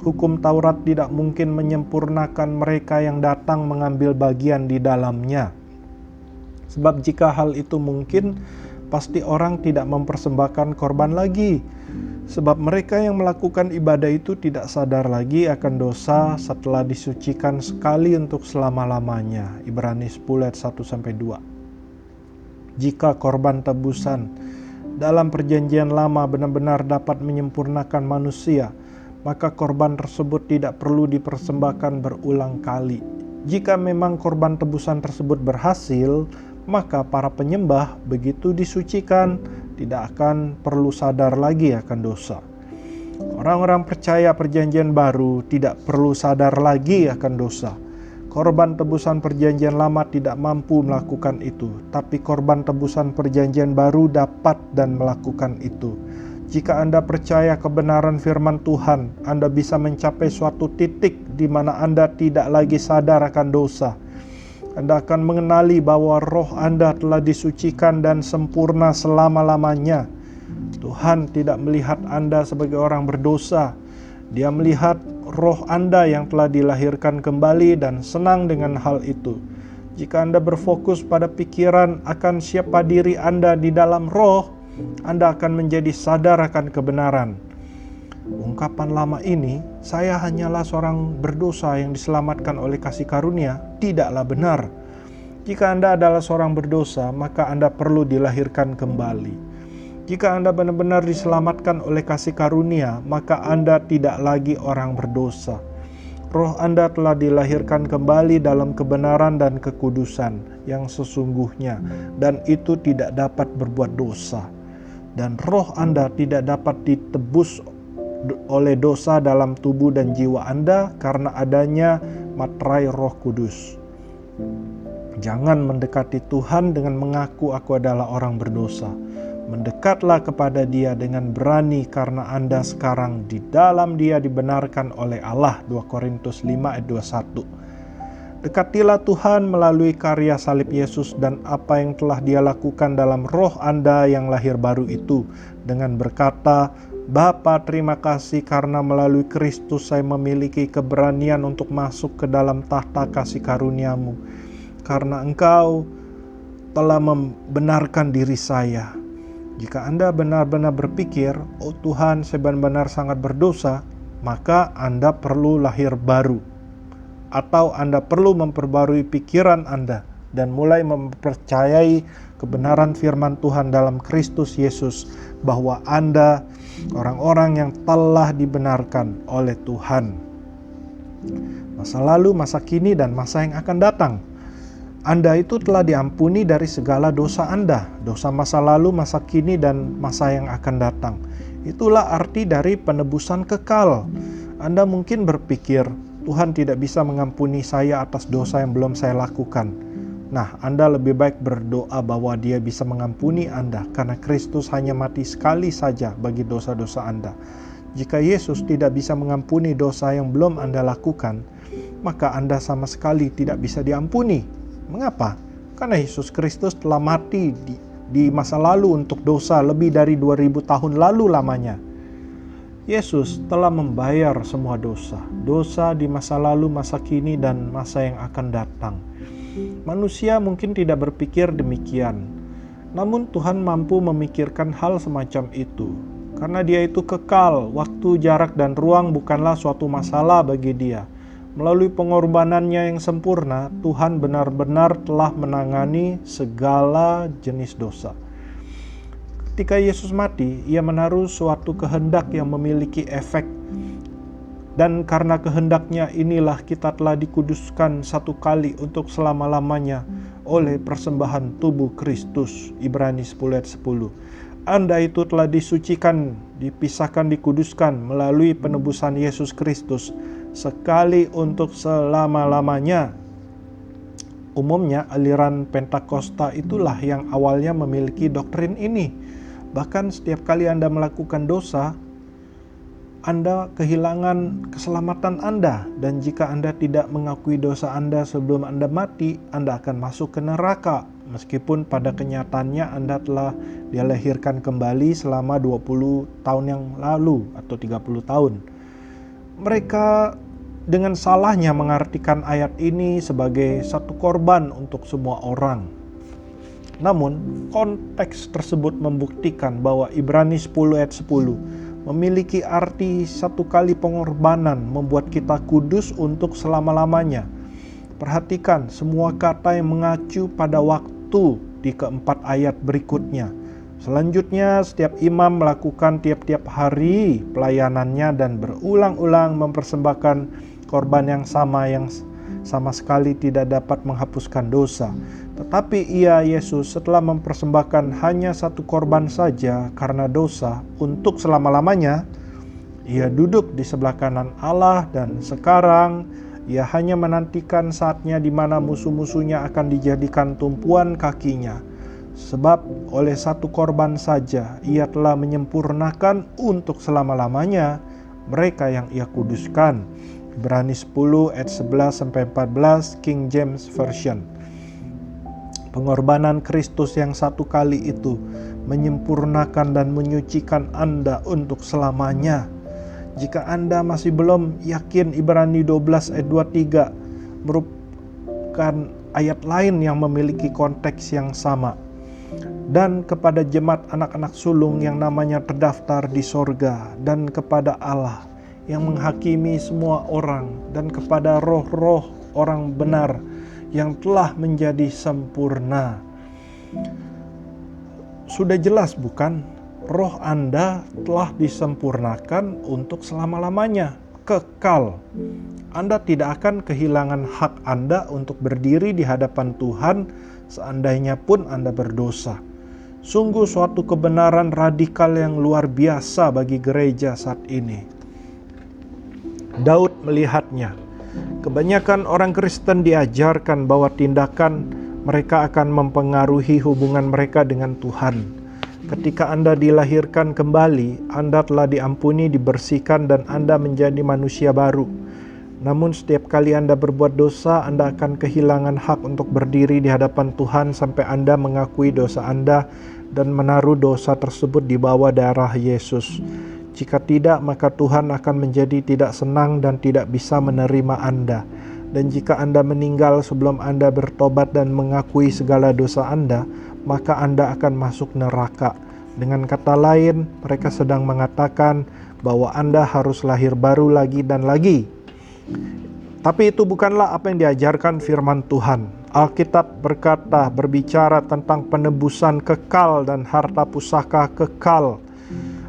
hukum Taurat tidak mungkin menyempurnakan mereka yang datang mengambil bagian di dalamnya. Sebab jika hal itu mungkin, pasti orang tidak mempersembahkan korban lagi. Sebab mereka yang melakukan ibadah itu tidak sadar lagi akan dosa setelah disucikan sekali untuk selama-lamanya. Ibrani 10 ayat 1-2. Jika korban tebusan dalam perjanjian lama benar-benar dapat menyempurnakan manusia, maka korban tersebut tidak perlu dipersembahkan berulang kali. Jika memang korban tebusan tersebut berhasil, maka para penyembah begitu disucikan tidak akan perlu sadar lagi akan dosa. Orang-orang percaya perjanjian baru tidak perlu sadar lagi akan dosa. Korban tebusan perjanjian lama tidak mampu melakukan itu, tapi korban tebusan perjanjian baru dapat dan melakukan itu. Jika Anda percaya kebenaran firman Tuhan, Anda bisa mencapai suatu titik di mana Anda tidak lagi sadar akan dosa. Anda akan mengenali bahwa roh Anda telah disucikan dan sempurna selama-lamanya. Tuhan tidak melihat Anda sebagai orang berdosa. Dia melihat roh Anda yang telah dilahirkan kembali dan senang dengan hal itu. Jika Anda berfokus pada pikiran akan siapa diri Anda di dalam roh, Anda akan menjadi sadar akan kebenaran. Ungkapan lama ini, saya hanyalah seorang berdosa yang diselamatkan oleh kasih karunia, tidaklah benar. Jika Anda adalah seorang berdosa, maka Anda perlu dilahirkan kembali. Jika Anda benar-benar diselamatkan oleh kasih karunia, maka Anda tidak lagi orang berdosa. Roh Anda telah dilahirkan kembali dalam kebenaran dan kekudusan yang sesungguhnya, dan itu tidak dapat berbuat dosa. Dan roh Anda tidak dapat ditebus oleh dosa dalam tubuh dan jiwa Anda karena adanya materai Roh Kudus. Jangan mendekati Tuhan dengan mengaku aku adalah orang berdosa. Mendekatlah kepada Dia dengan berani karena Anda sekarang di dalam Dia dibenarkan oleh Allah. 2 Korintus 5 ayat 21. Dekatilah Tuhan melalui karya salib Yesus dan apa yang telah Dia lakukan dalam roh Anda yang lahir baru itu, dengan berkata, Bapa, terima kasih karena melalui Kristus saya memiliki keberanian untuk masuk ke dalam tahta kasih karunia-Mu. Karena Engkau telah membenarkan diri saya. Jika Anda benar-benar berpikir, oh Tuhan, saya benar-benar sangat berdosa, maka Anda perlu lahir baru. Atau Anda perlu memperbarui pikiran Anda dan mulai mempercayai kebenaran firman Tuhan dalam Kristus Yesus, bahwa Anda orang-orang yang telah dibenarkan oleh Tuhan. Masa lalu, masa kini, dan masa yang akan datang. Anda itu telah diampuni dari segala dosa Anda, dosa masa lalu, masa kini, dan masa yang akan datang. Itulah arti dari penebusan kekal. Anda mungkin berpikir, Tuhan tidak bisa mengampuni saya atas dosa yang belum saya lakukan. Nah, Anda lebih baik berdoa bahwa Dia bisa mengampuni Anda, karena Kristus hanya mati sekali saja bagi dosa-dosa Anda. Jika Yesus tidak bisa mengampuni dosa yang belum Anda lakukan, maka Anda sama sekali tidak bisa diampuni. Mengapa? Karena Yesus Kristus telah mati di masa lalu untuk dosa lebih dari 2000 tahun lalu lamanya. Yesus telah membayar semua dosa. Dosa di masa lalu, masa kini, dan masa yang akan datang. Manusia mungkin tidak berpikir demikian. Namun Tuhan mampu memikirkan hal semacam itu. Karena Dia itu kekal, waktu, jarak, dan ruang bukanlah suatu masalah bagi Dia. Melalui pengorbanannya yang sempurna, Tuhan benar-benar telah menangani segala jenis dosa. Ketika Yesus mati, Ia menaruh suatu kehendak yang memiliki efek. Dan karena kehendaknya inilah kita telah dikuduskan satu kali untuk selama-lamanya oleh persembahan tubuh Kristus. Ibrani 10 ayat 10. Anda itu telah disucikan, dipisahkan, dikuduskan melalui penebusan Yesus Kristus sekali untuk selama-lamanya. Umumnya aliran Pentakosta itulah yang awalnya memiliki doktrin ini. Bahkan setiap kali Anda melakukan dosa, Anda kehilangan keselamatan Anda. Dan jika Anda tidak mengakui dosa Anda sebelum Anda mati, Anda akan masuk ke neraka. Meskipun pada kenyataannya Anda telah dilahirkan kembali selama 20 tahun yang lalu atau 30 tahun. Mereka dengan salahnya mengartikan ayat ini sebagai satu korban untuk semua orang. Namun, konteks tersebut membuktikan bahwa Ibrani 10 ayat 10 memiliki arti satu kali pengorbanan membuat kita kudus untuk selama-lamanya. Perhatikan semua kata yang mengacu pada waktu di keempat ayat berikutnya. Selanjutnya, setiap imam melakukan tiap-tiap hari pelayanannya dan berulang-ulang mempersembahkan korban yang sama sekali tidak dapat menghapuskan dosa. Tetapi Ia, Yesus, setelah mempersembahkan hanya satu korban saja karena dosa untuk selama-lamanya, Ia duduk di sebelah kanan Allah dan sekarang Ia hanya menantikan saatnya di mana musuh-musuhnya akan dijadikan tumpuan kakinya. Sebab oleh satu korban saja Ia telah menyempurnakan untuk selama-lamanya mereka yang Ia kuduskan. Ibrani 10 ayat 11-14 King James Version. Pengorbanan Kristus yang satu kali itu menyempurnakan dan menyucikan Anda untuk selamanya. Jika Anda masih belum yakin, Ibrani 12 ayat 23 merupakan ayat lain yang memiliki konteks yang sama. Dan kepada jemaat anak-anak sulung yang namanya terdaftar di sorga, dan kepada Allah yang menghakimi semua orang, dan kepada roh-roh orang benar yang telah menjadi sempurna. Sudah jelas bukan? Roh Anda telah disempurnakan untuk selama-lamanya, kekal. Anda tidak akan kehilangan hak Anda untuk berdiri di hadapan Tuhan seandainya pun Anda berdosa. Sungguh suatu kebenaran radikal yang luar biasa bagi gereja saat ini. Daud melihatnya. Kebanyakan orang Kristen diajarkan bahwa tindakan mereka akan mempengaruhi hubungan mereka dengan Tuhan. Ketika Anda dilahirkan kembali, Anda telah diampuni, dibersihkan, dan Anda menjadi manusia baru. Namun setiap kali Anda berbuat dosa, Anda akan kehilangan hak untuk berdiri di hadapan Tuhan sampai Anda mengakui dosa Anda dan menaruh dosa tersebut di bawah darah Yesus. Jika tidak, maka Tuhan akan menjadi tidak senang dan tidak bisa menerima Anda. Dan jika Anda meninggal sebelum Anda bertobat dan mengakui segala dosa Anda, maka Anda akan masuk neraka. Dengan kata lain, mereka sedang mengatakan bahwa Anda harus lahir baru lagi dan lagi. Tapi itu bukanlah apa yang diajarkan firman Tuhan. Alkitab berbicara tentang penebusan kekal dan harta pusaka kekal.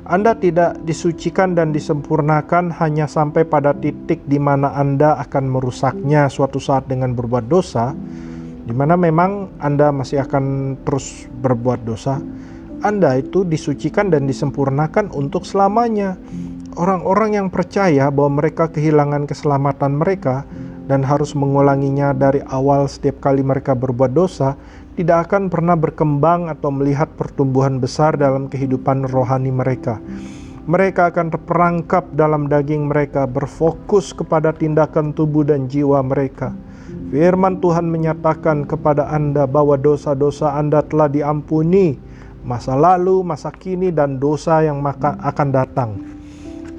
Anda tidak disucikan dan disempurnakan hanya sampai pada titik di mana Anda akan merusaknya suatu saat dengan berbuat dosa. di mana memang Anda masih akan terus berbuat dosa, Anda itu disucikan dan disempurnakan untuk selamanya. Orang-orang yang percaya bahwa mereka kehilangan keselamatan mereka dan harus mengulanginya dari awal setiap kali mereka berbuat dosa, tidak akan pernah berkembang atau melihat pertumbuhan besar dalam kehidupan rohani mereka. Mereka akan terperangkap dalam daging mereka, berfokus kepada tindakan tubuh dan jiwa mereka. Firman Tuhan menyatakan kepada Anda bahwa dosa-dosa Anda telah diampuni, masa lalu, masa kini, dan dosa yang akan datang.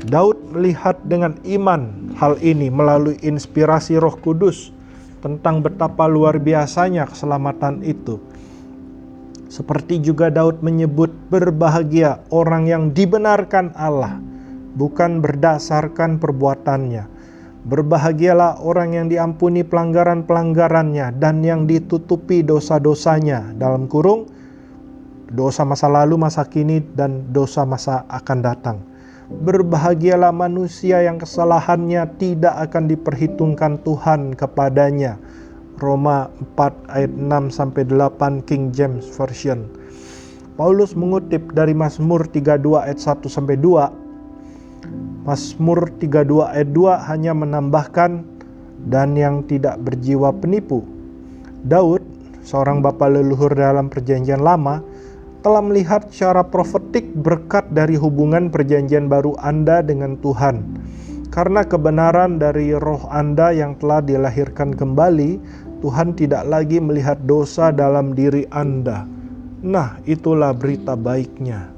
Daud melihat dengan iman hal ini melalui inspirasi Roh Kudus tentang betapa luar biasanya keselamatan itu. Seperti juga Daud menyebut, berbahagia orang yang dibenarkan Allah, bukan berdasarkan perbuatannya. Berbahagialah orang yang diampuni pelanggaran-pelanggarannya dan yang ditutupi dosa-dosanya, dalam kurung, dosa masa lalu, masa kini, dan dosa masa akan datang. Berbahagialah manusia yang kesalahannya tidak akan diperhitungkan Tuhan kepadanya. Roma 4 ayat 6-8 King James Version. Paulus mengutip dari Mazmur 32 ayat 1-2. Mazmur 32 ayat 2 hanya menambahkan, dan yang tidak berjiwa penipu. Daud, seorang bapa leluhur dalam perjanjian lama, telah melihat secara profetik berkat dari hubungan perjanjian baru Anda dengan Tuhan. Karena kebenaran dari roh Anda yang telah dilahirkan kembali, Tuhan tidak lagi melihat dosa dalam diri Anda. Nah, itulah berita baiknya.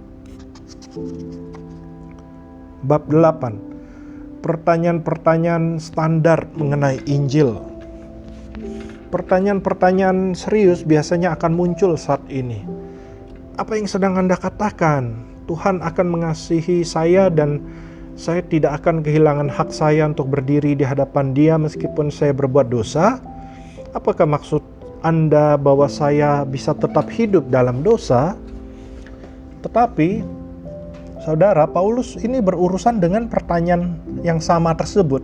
Bab 8. Pertanyaan-pertanyaan standar mengenai Injil. Pertanyaan-pertanyaan serius biasanya akan muncul saat ini. Apa yang sedang Anda katakan? Tuhan akan mengasihi saya dan saya tidak akan kehilangan hak saya untuk berdiri di hadapan Dia meskipun saya berbuat dosa? Apakah maksud Anda bahwa saya bisa tetap hidup dalam dosa? Tetapi, saudara, Paulus ini berurusan dengan pertanyaan yang sama tersebut.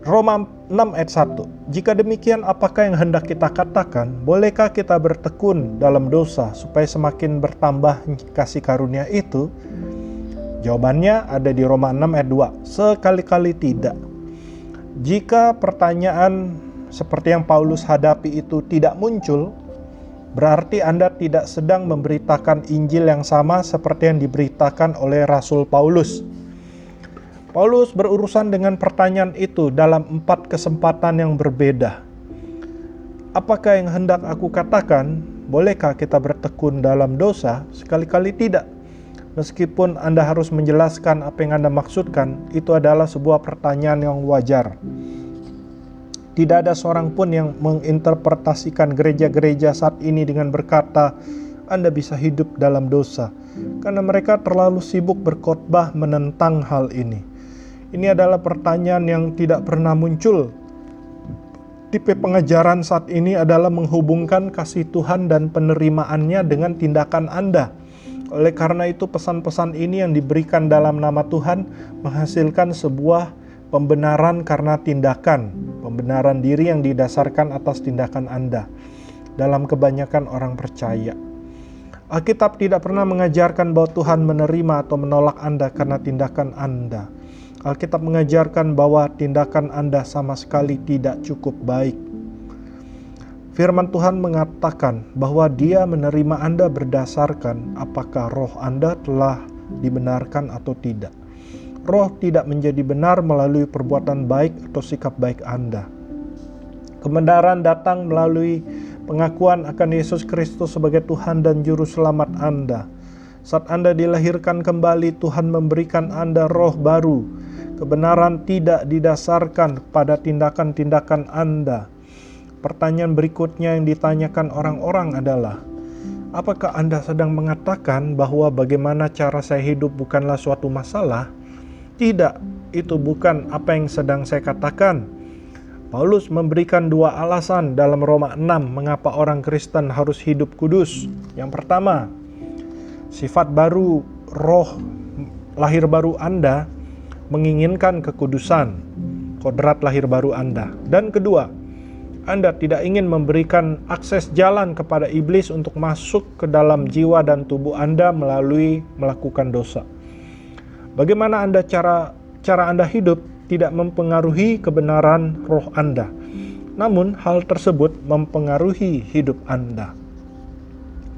Roma 6 ayat 1. Jika demikian, apakah yang hendak kita katakan? Bolehkah kita bertekun dalam dosa supaya semakin bertambah kasih karunia itu? Jawabannya ada di Roma 6 ayat 2. Sekali-kali tidak. Jika pertanyaan seperti yang Paulus hadapi itu tidak muncul, berarti Anda tidak sedang memberitakan Injil yang sama seperti yang diberitakan oleh Rasul Paulus. Paulus berurusan dengan pertanyaan itu dalam 4 kesempatan yang berbeda. Apakah yang hendak aku katakan? Bolehkah kita bertekun dalam dosa? Sekali-kali tidak. Meskipun Anda harus menjelaskan apa yang Anda maksudkan, itu adalah sebuah pertanyaan yang wajar. Tidak ada seorang pun yang menginterpretasikan gereja-gereja saat ini dengan berkata, Anda bisa hidup dalam dosa, karena mereka terlalu sibuk berkhotbah menentang hal ini. Ini adalah pertanyaan yang tidak pernah muncul. Tipe pengajaran saat ini adalah menghubungkan kasih Tuhan dan penerimaannya dengan tindakan Anda. Oleh karena itu, pesan-pesan ini yang diberikan dalam nama Tuhan menghasilkan sebuah pembenaran karena tindakan, pembenaran diri yang didasarkan atas tindakan Anda dalam kebanyakan orang percaya. Alkitab tidak pernah mengajarkan bahwa Tuhan menerima atau menolak Anda karena tindakan Anda. Alkitab mengajarkan bahwa tindakan Anda sama sekali tidak cukup baik. Firman Tuhan mengatakan bahwa Dia menerima Anda berdasarkan apakah roh Anda telah dibenarkan atau tidak. Roh tidak menjadi benar melalui perbuatan baik atau sikap baik Anda. Kebenaran datang melalui pengakuan akan Yesus Kristus sebagai Tuhan dan Juru Selamat Anda. Saat Anda dilahirkan kembali, Tuhan memberikan Anda roh baru. Kebenaran tidak didasarkan pada tindakan-tindakan Anda. Pertanyaan berikutnya yang ditanyakan orang-orang adalah, apakah Anda sedang mengatakan bahwa bagaimana cara saya hidup bukanlah suatu masalah? Tidak, itu bukan apa yang sedang saya katakan. Paulus memberikan 2 alasan dalam Roma 6 mengapa orang Kristen harus hidup kudus. Yang pertama, sifat baru roh lahir baru Anda menginginkan kekudusan, kodrat lahir baru Anda. Dan kedua, Anda tidak ingin memberikan akses jalan kepada iblis untuk masuk ke dalam jiwa dan tubuh Anda melalui melakukan dosa. Bagaimana cara Anda hidup tidak mempengaruhi kebenaran roh Anda, namun hal tersebut mempengaruhi hidup Anda.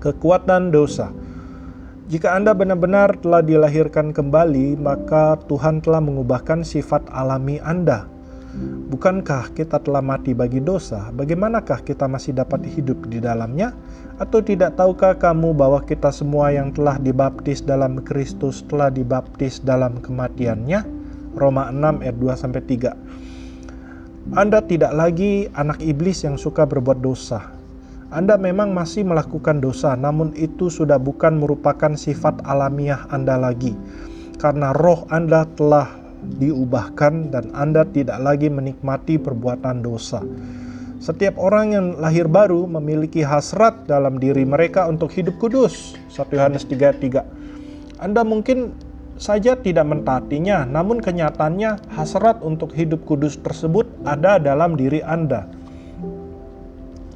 Kekuatan dosa. Jika Anda benar-benar telah dilahirkan kembali, maka Tuhan telah mengubahkan sifat alami Anda. Bukankah kita telah mati bagi dosa? Bagaimanakah kita masih dapat hidup di dalamnya? Atau tidak tahukah kamu bahwa kita semua yang telah dibaptis dalam Kristus telah dibaptis dalam kematiannya? Roma 6 ayat 2-3. Anda tidak lagi anak iblis yang suka berbuat dosa. Anda memang masih melakukan dosa, namun itu sudah bukan merupakan sifat alamiah Anda lagi. Karena roh Anda telah diubahkan dan Anda tidak lagi menikmati perbuatan dosa. Setiap orang yang lahir baru memiliki hasrat dalam diri mereka untuk hidup kudus. 1 Yohanes 3:3. Anda mungkin saja tidak mentaatinya, namun kenyataannya hasrat untuk hidup kudus tersebut ada dalam diri Anda.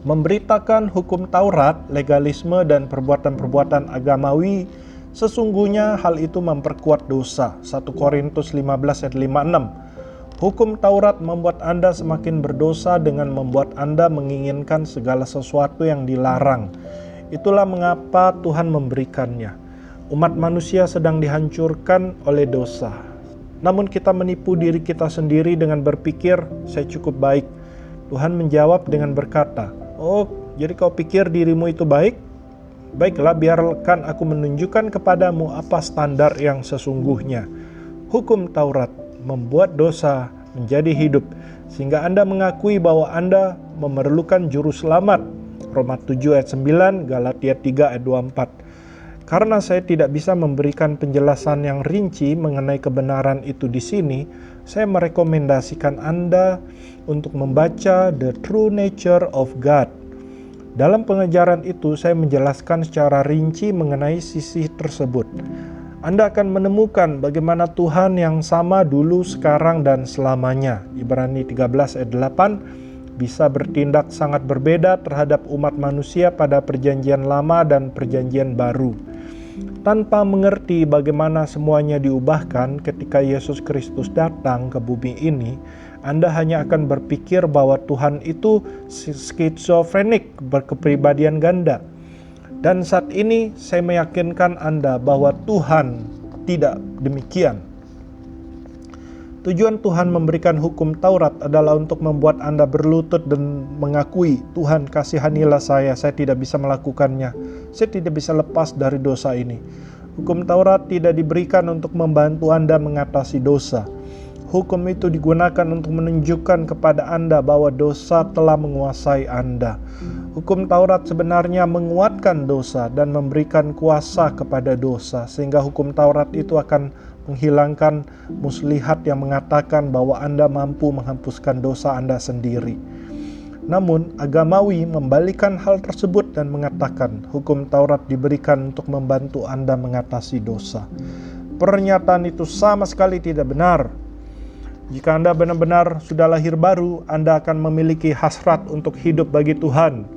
Memberitakan hukum Taurat, legalisme, dan perbuatan-perbuatan agamawi, sesungguhnya hal itu memperkuat dosa. 1 Korintus 15 ayat 5-6. Hukum Taurat membuat Anda semakin berdosa dengan membuat Anda menginginkan segala sesuatu yang dilarang. Itulah mengapa Tuhan memberikannya. Umat manusia sedang dihancurkan oleh dosa. Namun kita menipu diri kita sendiri dengan berpikir, saya cukup baik. Tuhan menjawab dengan berkata, "Oh, jadi kau pikir dirimu itu baik? Baiklah, biarkan aku menunjukkan kepadamu apa standar yang sesungguhnya." Hukum Taurat membuat dosa menjadi hidup, sehingga Anda mengakui bahwa Anda memerlukan juru selamat. Roma 7 ayat 9, Galatia 3 ayat 24. Karena saya tidak bisa memberikan penjelasan yang rinci mengenai kebenaran itu di sini, saya merekomendasikan Anda untuk membaca The True Nature of God. Dalam pengajaran itu, saya menjelaskan secara rinci mengenai sisi tersebut. Anda akan menemukan bagaimana Tuhan yang sama dulu, sekarang, dan selamanya. Ibrani 13 ayat 8 bisa bertindak sangat berbeda terhadap umat manusia pada perjanjian lama dan perjanjian baru. Tanpa mengerti bagaimana semuanya diubahkan ketika Yesus Kristus datang ke bumi ini, Anda hanya akan berpikir bahwa Tuhan itu skizofrenik, berkepribadian ganda. Dan saat ini saya meyakinkan Anda bahwa Tuhan tidak demikian. Tujuan Tuhan memberikan hukum Taurat adalah untuk membuat Anda berlutut dan mengakui, Tuhan kasihanilah saya tidak bisa melakukannya. Saya tidak bisa lepas dari dosa ini. Hukum Taurat tidak diberikan untuk membantu Anda mengatasi dosa. Hukum itu digunakan untuk menunjukkan kepada Anda bahwa dosa telah menguasai Anda. Hukum Taurat sebenarnya menguatkan dosa dan memberikan kuasa kepada dosa, sehingga hukum Taurat itu akan menghilangkan muslihat yang mengatakan bahwa Anda mampu menghapuskan dosa Anda sendiri. Namun, agamawi membalikan hal tersebut dan mengatakan hukum Taurat diberikan untuk membantu Anda mengatasi dosa. Pernyataan itu sama sekali tidak benar. Jika Anda benar-benar sudah lahir baru, Anda akan memiliki hasrat untuk hidup bagi Tuhan.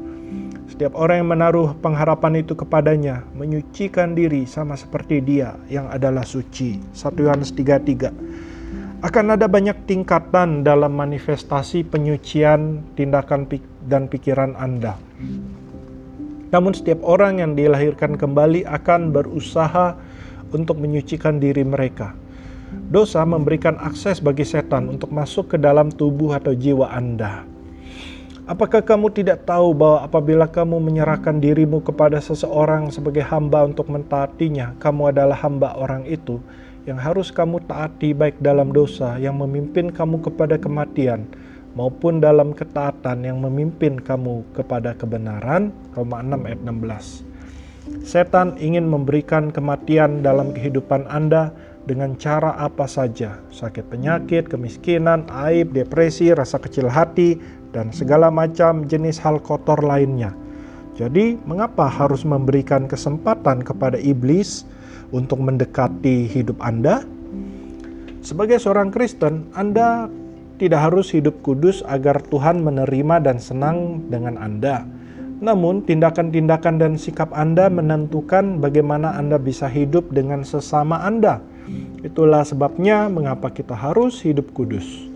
Setiap orang yang menaruh pengharapan itu kepadanya, menyucikan diri sama seperti Dia yang adalah suci. 1 Yohanes 3:3. Akan ada banyak tingkatan dalam manifestasi penyucian tindakan dan pikiran Anda. Namun setiap orang yang dilahirkan kembali akan berusaha untuk menyucikan diri mereka. Dosa memberikan akses bagi setan untuk masuk ke dalam tubuh atau jiwa Anda. Apakah kamu tidak tahu bahwa apabila kamu menyerahkan dirimu kepada seseorang sebagai hamba untuk mentaatinya, kamu adalah hamba orang itu yang harus kamu taati, baik dalam dosa yang memimpin kamu kepada kematian maupun dalam ketaatan yang memimpin kamu kepada kebenaran. Roma 6 ayat 16. Setan ingin memberikan kematian dalam kehidupan Anda dengan cara apa saja, sakit penyakit, kemiskinan, aib, depresi, rasa kecil hati, dan segala macam jenis hal kotor lainnya. Jadi, mengapa harus memberikan kesempatan kepada iblis untuk mendekati hidup Anda? Sebagai seorang Kristen, Anda tidak harus hidup kudus agar Tuhan menerima dan senang dengan Anda. Namun, tindakan-tindakan dan sikap Anda menentukan bagaimana Anda bisa hidup dengan sesama Anda. Itulah sebabnya mengapa kita harus hidup kudus.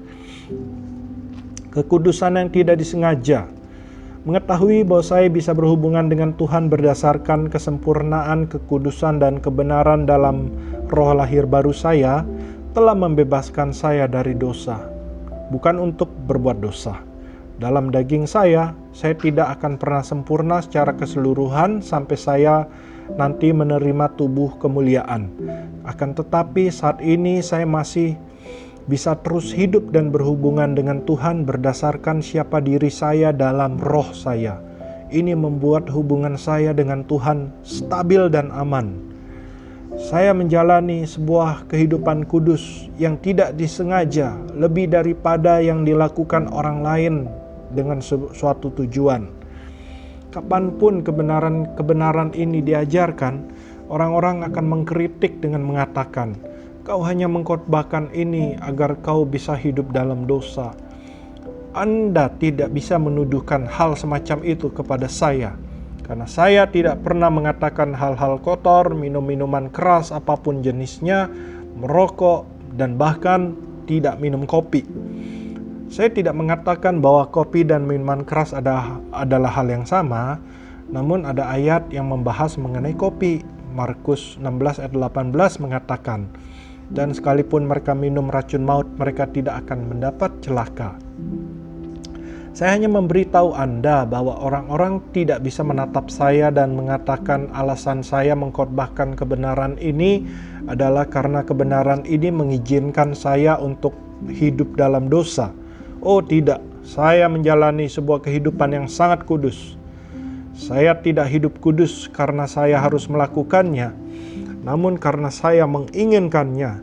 Kekudusan yang tidak disengaja. Mengetahui bahwa saya bisa berhubungan dengan Tuhan berdasarkan kesempurnaan, kekudusan, dan kebenaran dalam roh lahir baru saya, telah membebaskan saya dari dosa. Bukan untuk berbuat dosa. Dalam daging saya tidak akan pernah sempurna secara keseluruhan sampai saya nanti menerima tubuh kemuliaan. Akan tetapi saat ini saya masih bisa terus hidup dan berhubungan dengan Tuhan berdasarkan siapa diri saya dalam roh saya. Ini membuat hubungan saya dengan Tuhan stabil dan aman. Saya menjalani sebuah kehidupan kudus yang tidak disengaja lebih daripada yang dilakukan orang lain dengan suatu tujuan. Kapanpun kebenaran ini diajarkan, orang-orang akan mengkritik dengan mengatakan, "Kau hanya mengkhotbahkan ini agar kau bisa hidup dalam dosa." Anda tidak bisa menuduhkan hal semacam itu kepada saya, karena saya tidak pernah mengatakan hal-hal kotor, minum minuman keras apapun jenisnya, merokok, dan bahkan tidak minum kopi. Saya tidak mengatakan bahwa kopi dan minuman keras adalah hal yang sama, namun ada ayat yang membahas mengenai kopi. Markus 16 ayat 18 mengatakan, "Dan sekalipun mereka minum racun maut, mereka tidak akan mendapat celaka." Saya hanya memberitahu Anda bahwa orang-orang tidak bisa menatap saya dan mengatakan alasan saya mengkhotbahkan kebenaran ini adalah karena kebenaran ini mengizinkan saya untuk hidup dalam dosa. Oh tidak, saya menjalani sebuah kehidupan yang sangat kudus. Saya tidak hidup kudus karena saya harus melakukannya, namun karena saya menginginkannya.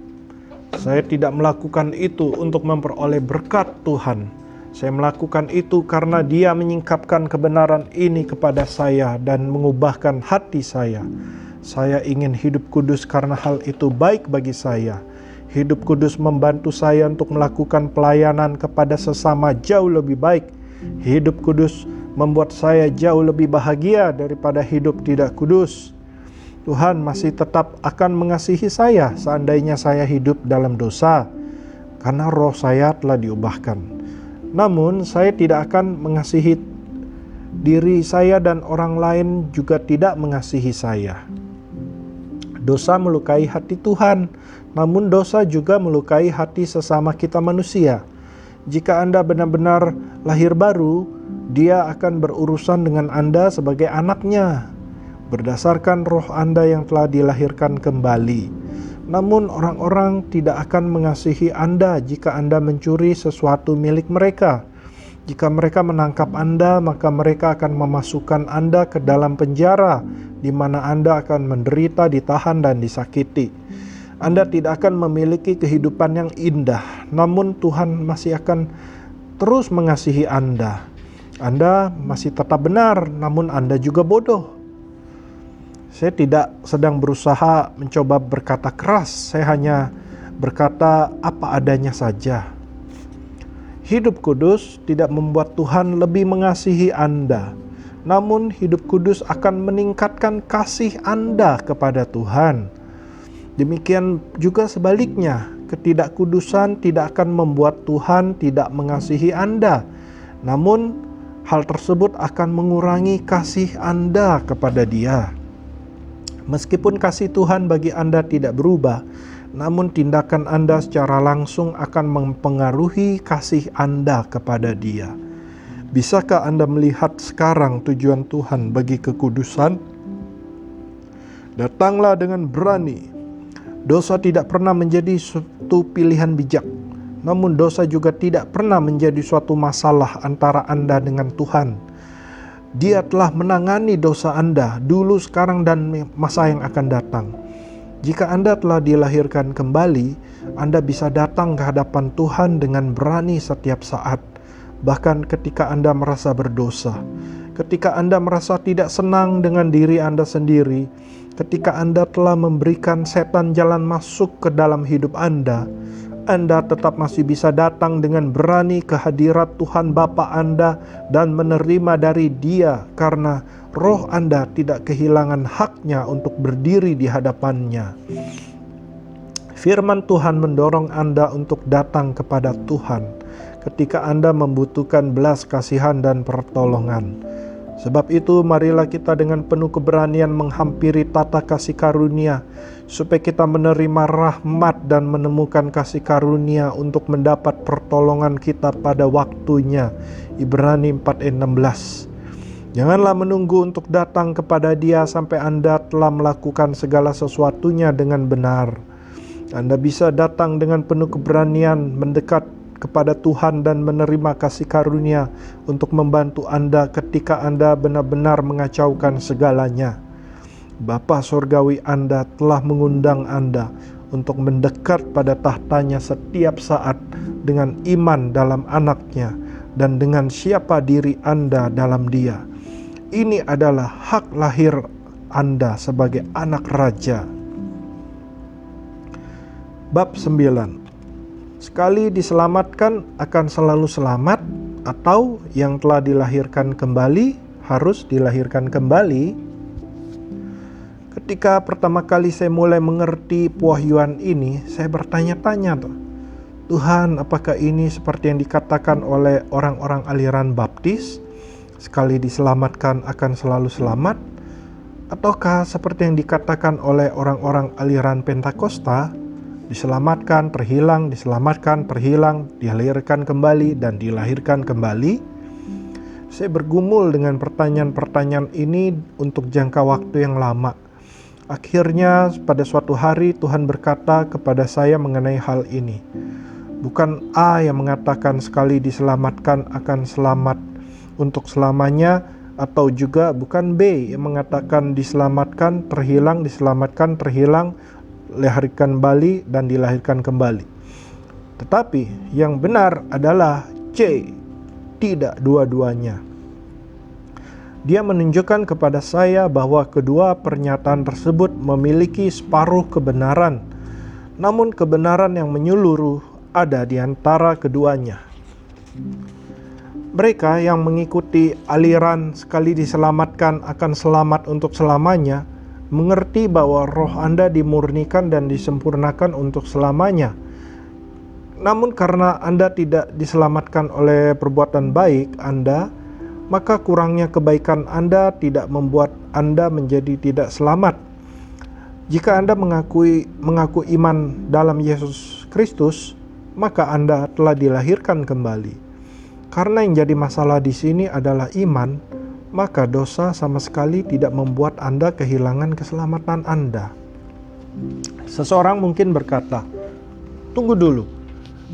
Saya tidak melakukan itu untuk memperoleh berkat Tuhan. Saya melakukan itu karena Dia menyingkapkan kebenaran ini kepada saya dan mengubahkan hati saya. Saya ingin hidup kudus karena hal itu baik bagi saya. Hidup kudus membantu saya untuk melakukan pelayanan kepada sesama jauh lebih baik. Hidup kudus membuat saya jauh lebih bahagia daripada hidup tidak kudus. Tuhan masih tetap akan mengasihi saya seandainya saya hidup dalam dosa, karena roh saya telah diubahkan. Namun saya tidak akan mengasihi diri saya dan orang lain juga tidak mengasihi saya. Dosa melukai hati Tuhan, namun dosa juga melukai hati sesama kita manusia. Jika Anda benar-benar lahir baru, Dia akan berurusan dengan Anda sebagai anaknya, berdasarkan roh Anda yang telah dilahirkan kembali. Namun orang-orang tidak akan mengasihi Anda jika Anda mencuri sesuatu milik mereka. Jika mereka menangkap Anda, maka mereka akan memasukkan Anda ke dalam penjara, di mana Anda akan menderita, ditahan, dan disakiti. Anda tidak akan memiliki kehidupan yang indah, namun Tuhan masih akan terus mengasihi Anda. Anda masih tetap benar, namun Anda juga bodoh. Saya tidak sedang berusaha mencoba berkata keras, saya hanya berkata apa adanya saja. Hidup kudus tidak membuat Tuhan lebih mengasihi Anda, namun hidup kudus akan meningkatkan kasih Anda kepada Tuhan. Demikian juga sebaliknya, ketidakkudusan tidak akan membuat Tuhan tidak mengasihi Anda, namun hal tersebut akan mengurangi kasih Anda kepada Dia. Meskipun kasih Tuhan bagi Anda tidak berubah, namun tindakan Anda secara langsung akan mempengaruhi kasih Anda kepada Dia. Bisakah Anda melihat sekarang tujuan Tuhan bagi kekudusan? Datanglah dengan berani. Dosa tidak pernah menjadi suatu pilihan bijak, namun dosa juga tidak pernah menjadi suatu masalah antara Anda dengan Tuhan. Dia telah menangani dosa Anda dulu, sekarang, dan masa yang akan datang. Jika Anda telah dilahirkan kembali, Anda bisa datang ke hadapan Tuhan dengan berani setiap saat, bahkan ketika Anda merasa berdosa, ketika Anda merasa tidak senang dengan diri Anda sendiri, ketika Anda telah memberikan setan jalan masuk ke dalam hidup Anda Anda tetap masih bisa datang dengan berani ke hadirat Tuhan Bapa Anda dan menerima dari Dia, karena roh Anda tidak kehilangan haknya untuk berdiri di hadapannya. Firman Tuhan mendorong Anda untuk datang kepada Tuhan ketika Anda membutuhkan belas kasihan dan pertolongan. Sebab itu marilah kita dengan penuh keberanian menghampiri tata kasih karunia, supaya kita menerima rahmat dan menemukan kasih karunia untuk mendapat pertolongan kita pada waktunya. Ibrani 4:16. Janganlah menunggu untuk datang kepada Dia sampai Anda telah melakukan segala sesuatunya dengan benar. Anda bisa datang dengan penuh keberanian mendekat kepada Tuhan dan menerima kasih karunia untuk membantu Anda ketika Anda benar-benar mengacaukan segalanya. Bapa Surgawi Anda telah mengundang Anda untuk mendekat pada tahtanya setiap saat dengan iman dalam anaknya dan dengan siapa diri Anda dalam Dia. Ini adalah hak lahir Anda sebagai anak raja. Bab 9. Sekali diselamatkan akan selalu selamat, atau yang telah dilahirkan kembali harus dilahirkan kembali? Ketika pertama kali saya mulai mengerti pewahyuan ini, saya bertanya-tanya, Tuhan, apakah ini seperti yang dikatakan oleh orang-orang aliran baptis? Sekali diselamatkan akan selalu selamat? Ataukah seperti yang dikatakan oleh orang-orang aliran Pentakosta? Diselamatkan, terhilang, diselamatkan, terhilang, dilahirkan kembali, dan dilahirkan kembali. Saya bergumul dengan pertanyaan-pertanyaan ini untuk jangka waktu yang lama. Akhirnya pada suatu hari Tuhan berkata kepada saya mengenai hal ini. Bukan A yang mengatakan sekali diselamatkan akan selamat untuk selamanya, atau juga bukan B yang mengatakan diselamatkan, terhilang, diselamatkan, terhilang, dilahirkan kembali dan dilahirkan kembali. Tetapi yang benar adalah C, tidak dua-duanya. Dia menunjukkan kepada saya bahwa kedua pernyataan tersebut memiliki separuh kebenaran, namun kebenaran yang menyeluruh ada di antara keduanya. Mereka yang mengikuti aliran sekali diselamatkan akan selamat untuk selamanya mengerti bahwa roh Anda dimurnikan dan disempurnakan untuk selamanya. Namun karena Anda tidak diselamatkan oleh perbuatan baik Anda, maka kurangnya kebaikan Anda tidak membuat Anda menjadi tidak selamat. Jika Anda mengaku iman dalam Yesus Kristus, maka Anda telah dilahirkan kembali. Karena yang jadi masalah di sini adalah iman, maka dosa sama sekali tidak membuat Anda kehilangan keselamatan Anda. Seseorang mungkin berkata, tunggu dulu,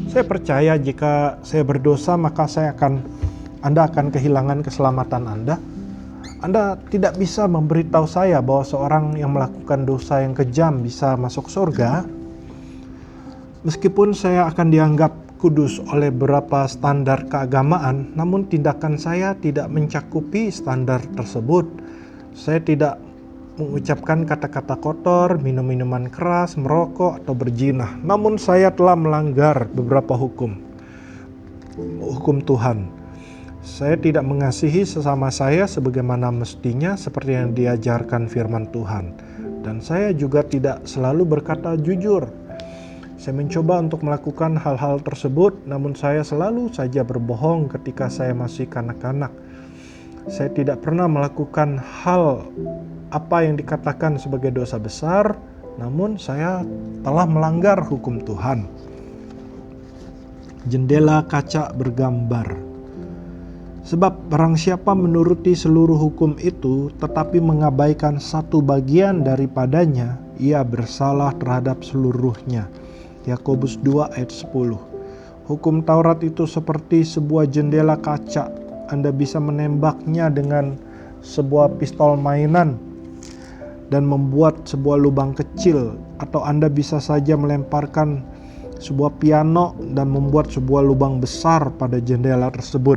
saya percaya jika saya berdosa maka Anda akan kehilangan keselamatan Anda. Anda tidak bisa memberitahu saya bahwa seorang yang melakukan dosa yang kejam bisa masuk surga. Meskipun saya akan dianggap kudus oleh beberapa standar keagamaan, namun tindakan saya tidak mencakupi standar tersebut. Saya tidak mengucapkan kata-kata kotor, minum minuman keras, merokok, atau berzina. Namun saya telah melanggar beberapa hukum Tuhan. Saya tidak mengasihi sesama saya sebagaimana mestinya seperti yang diajarkan firman Tuhan. Dan saya juga tidak selalu berkata jujur. Saya mencoba untuk melakukan hal-hal tersebut, namun saya selalu saja berbohong ketika saya masih kanak-kanak. Saya tidak pernah melakukan hal apa yang dikatakan sebagai dosa besar, namun saya telah melanggar hukum Tuhan. Jendela kaca bergambar. Sebab barang siapa menuruti seluruh hukum itu, tetapi mengabaikan satu bagian daripadanya, ia bersalah terhadap seluruhnya. Yakobus 2 ayat 10. Hukum Taurat itu seperti sebuah jendela kaca. Anda bisa menembaknya dengan sebuah pistol mainan dan membuat sebuah lubang kecil, atau Anda bisa saja melemparkan sebuah piano dan membuat sebuah lubang besar pada jendela tersebut.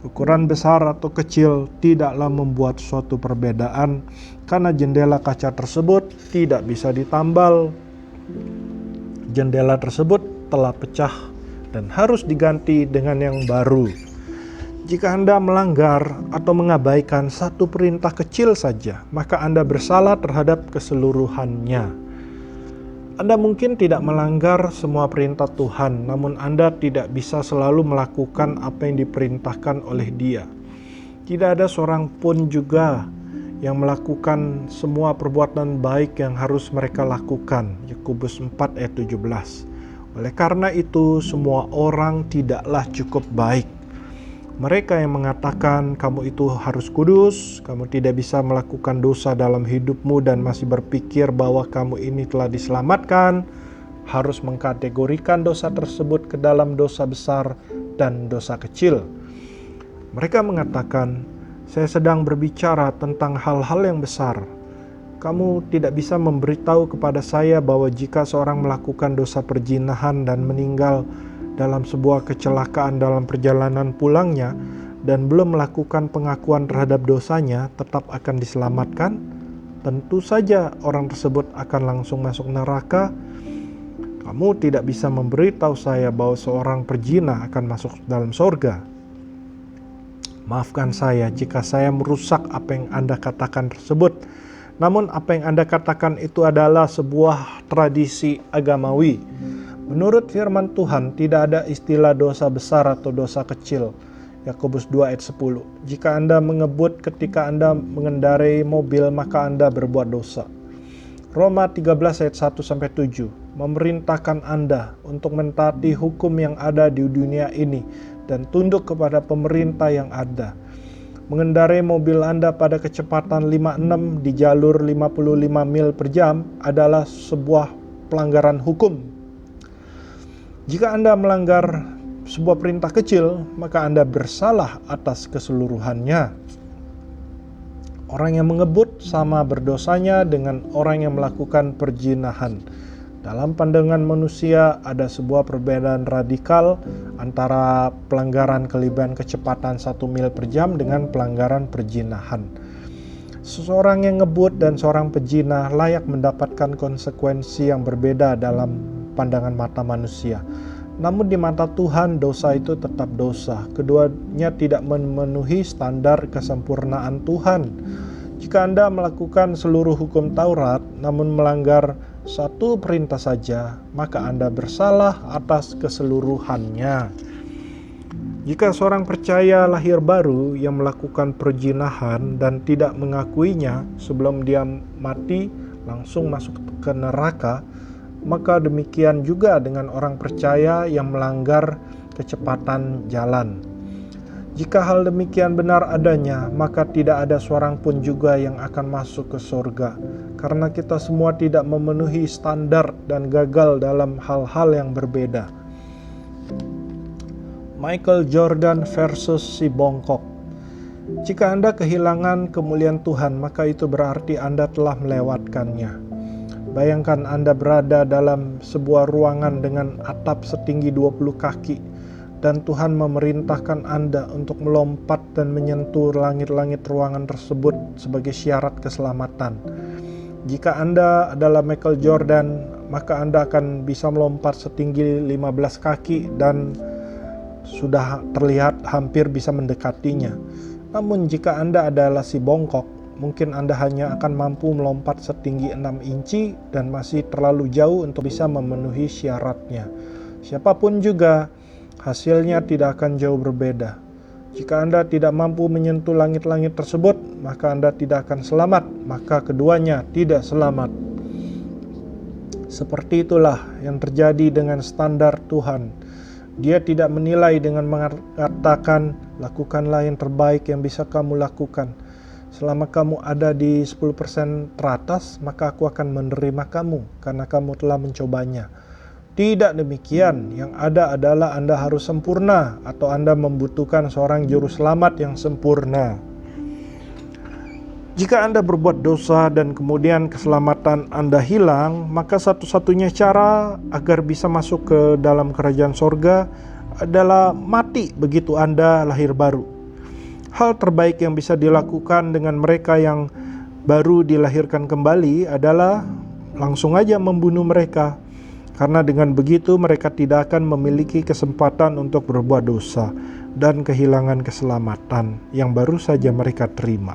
Ukuran besar atau kecil tidaklah membuat suatu perbedaan, karena jendela kaca tersebut tidak bisa ditambal. Jendela tersebut telah pecah dan harus diganti dengan yang baru. Jika Anda melanggar atau mengabaikan satu perintah kecil saja, maka Anda bersalah terhadap keseluruhannya. Anda mungkin tidak melanggar semua perintah Tuhan, namun Anda tidak bisa selalu melakukan apa yang diperintahkan oleh Dia. Tidak ada seorang pun juga yang melakukan semua perbuatan baik yang harus mereka lakukan. Yakobus 4 ayat 17. Oleh karena itu, semua orang tidaklah cukup baik. Mereka yang mengatakan kamu itu harus kudus, kamu tidak bisa melakukan dosa dalam hidupmu dan masih berpikir bahwa kamu ini telah diselamatkan, harus mengkategorikan dosa tersebut ke dalam dosa besar dan dosa kecil. Mereka mengatakan, saya sedang berbicara tentang hal-hal yang besar. Kamu tidak bisa memberitahu kepada saya bahwa jika seorang melakukan dosa perzinahan dan meninggal dalam sebuah kecelakaan dalam perjalanan pulangnya dan belum melakukan pengakuan terhadap dosanya, tetap akan diselamatkan? Tentu saja orang tersebut akan langsung masuk neraka. Kamu tidak bisa memberitahu saya bahwa seorang perzina akan masuk dalam sorga. Maafkan saya jika saya merusak apa yang Anda katakan tersebut. Namun apa yang Anda katakan itu adalah sebuah tradisi agamawi. Menurut firman Tuhan, tidak ada istilah dosa besar atau dosa kecil. Yakobus 2 ayat 10. Jika Anda mengebut ketika Anda mengendarai mobil, maka Anda berbuat dosa. Roma 13 ayat 1-7 memerintahkan Anda untuk mentaati hukum yang ada di dunia ini dan tunduk kepada pemerintah yang ada. Mengendarai mobil Anda pada kecepatan 56 di jalur 55 mil per jam adalah sebuah pelanggaran hukum. Jika Anda melanggar sebuah perintah kecil, maka Anda bersalah atas keseluruhannya. Orang yang mengebut sama berdosanya dengan orang yang melakukan perzinahan. Dalam pandangan manusia, ada sebuah perbedaan radikal antara pelanggaran kelebihan kecepatan 1 mil per jam dengan pelanggaran perzinahan. Seseorang yang ngebut dan seorang pezina layak mendapatkan konsekuensi yang berbeda dalam pandangan mata manusia. Namun di mata Tuhan, dosa itu tetap dosa. Keduanya tidak memenuhi standar kesempurnaan Tuhan. Jika Anda melakukan seluruh hukum Taurat namun melanggar satu perintah saja, maka Anda bersalah atas keseluruhannya. Jika seorang percaya lahir baru yang melakukan perzinahan dan tidak mengakuinya sebelum dia mati langsung masuk ke neraka, maka demikian juga dengan orang percaya yang melanggar kecepatan jalan. Jika hal demikian benar adanya, maka tidak ada seorang pun juga yang akan masuk ke surga, karena kita semua tidak memenuhi standar dan gagal dalam hal-hal yang berbeda. Michael Jordan versus si bongkok. Jika Anda kehilangan kemuliaan Tuhan, maka itu berarti Anda telah melewatkannya. Bayangkan Anda berada dalam sebuah ruangan dengan atap setinggi 20 kaki dan Tuhan memerintahkan Anda untuk melompat dan menyentuh langit-langit ruangan tersebut sebagai syarat keselamatan. Jika Anda adalah Michael Jordan, maka Anda akan bisa melompat setinggi 15 kaki dan sudah terlihat hampir bisa mendekatinya. Namun jika Anda adalah si bongkok, mungkin Anda hanya akan mampu melompat setinggi 6 inci dan masih terlalu jauh untuk bisa memenuhi syaratnya. Siapapun juga, hasilnya tidak akan jauh berbeda. Jika Anda tidak mampu menyentuh langit-langit tersebut, maka Anda tidak akan selamat, maka keduanya tidak selamat. Seperti itulah yang terjadi dengan standar Tuhan. Dia tidak menilai dengan mengatakan, lakukanlah yang terbaik yang bisa kamu lakukan. Selama kamu ada di 10% teratas, maka aku akan menerima kamu karena kamu telah mencobanya. Tidak demikian, yang ada adalah Anda harus sempurna atau Anda membutuhkan seorang juru selamat yang sempurna. Jika Anda berbuat dosa dan kemudian keselamatan Anda hilang, maka satu-satunya cara agar bisa masuk ke dalam kerajaan sorga adalah mati begitu Anda lahir baru. Hal terbaik yang bisa dilakukan dengan mereka yang baru dilahirkan kembali adalah langsung aja membunuh mereka. Karena dengan begitu mereka tidak akan memiliki kesempatan untuk berbuat dosa dan kehilangan keselamatan yang baru saja mereka terima.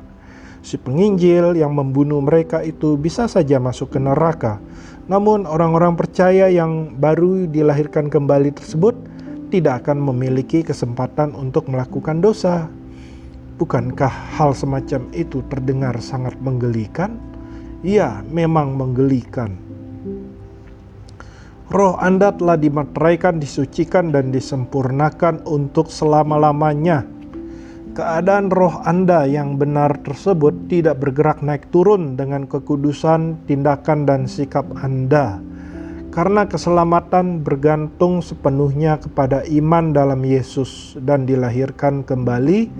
Si penginjil yang membunuh mereka itu bisa saja masuk ke neraka. Namun orang-orang percaya yang baru dilahirkan kembali tersebut tidak akan memiliki kesempatan untuk melakukan dosa. Bukankah hal semacam itu terdengar sangat menggelikan? Ya, memang menggelikan. Roh Anda telah dimateraikan, disucikan, dan disempurnakan untuk selama-lamanya. Keadaan roh Anda yang benar tersebut tidak bergerak naik turun dengan kekudusan, tindakan, dan sikap Anda. Karena keselamatan bergantung sepenuhnya kepada iman dalam Yesus dan dilahirkan kembali,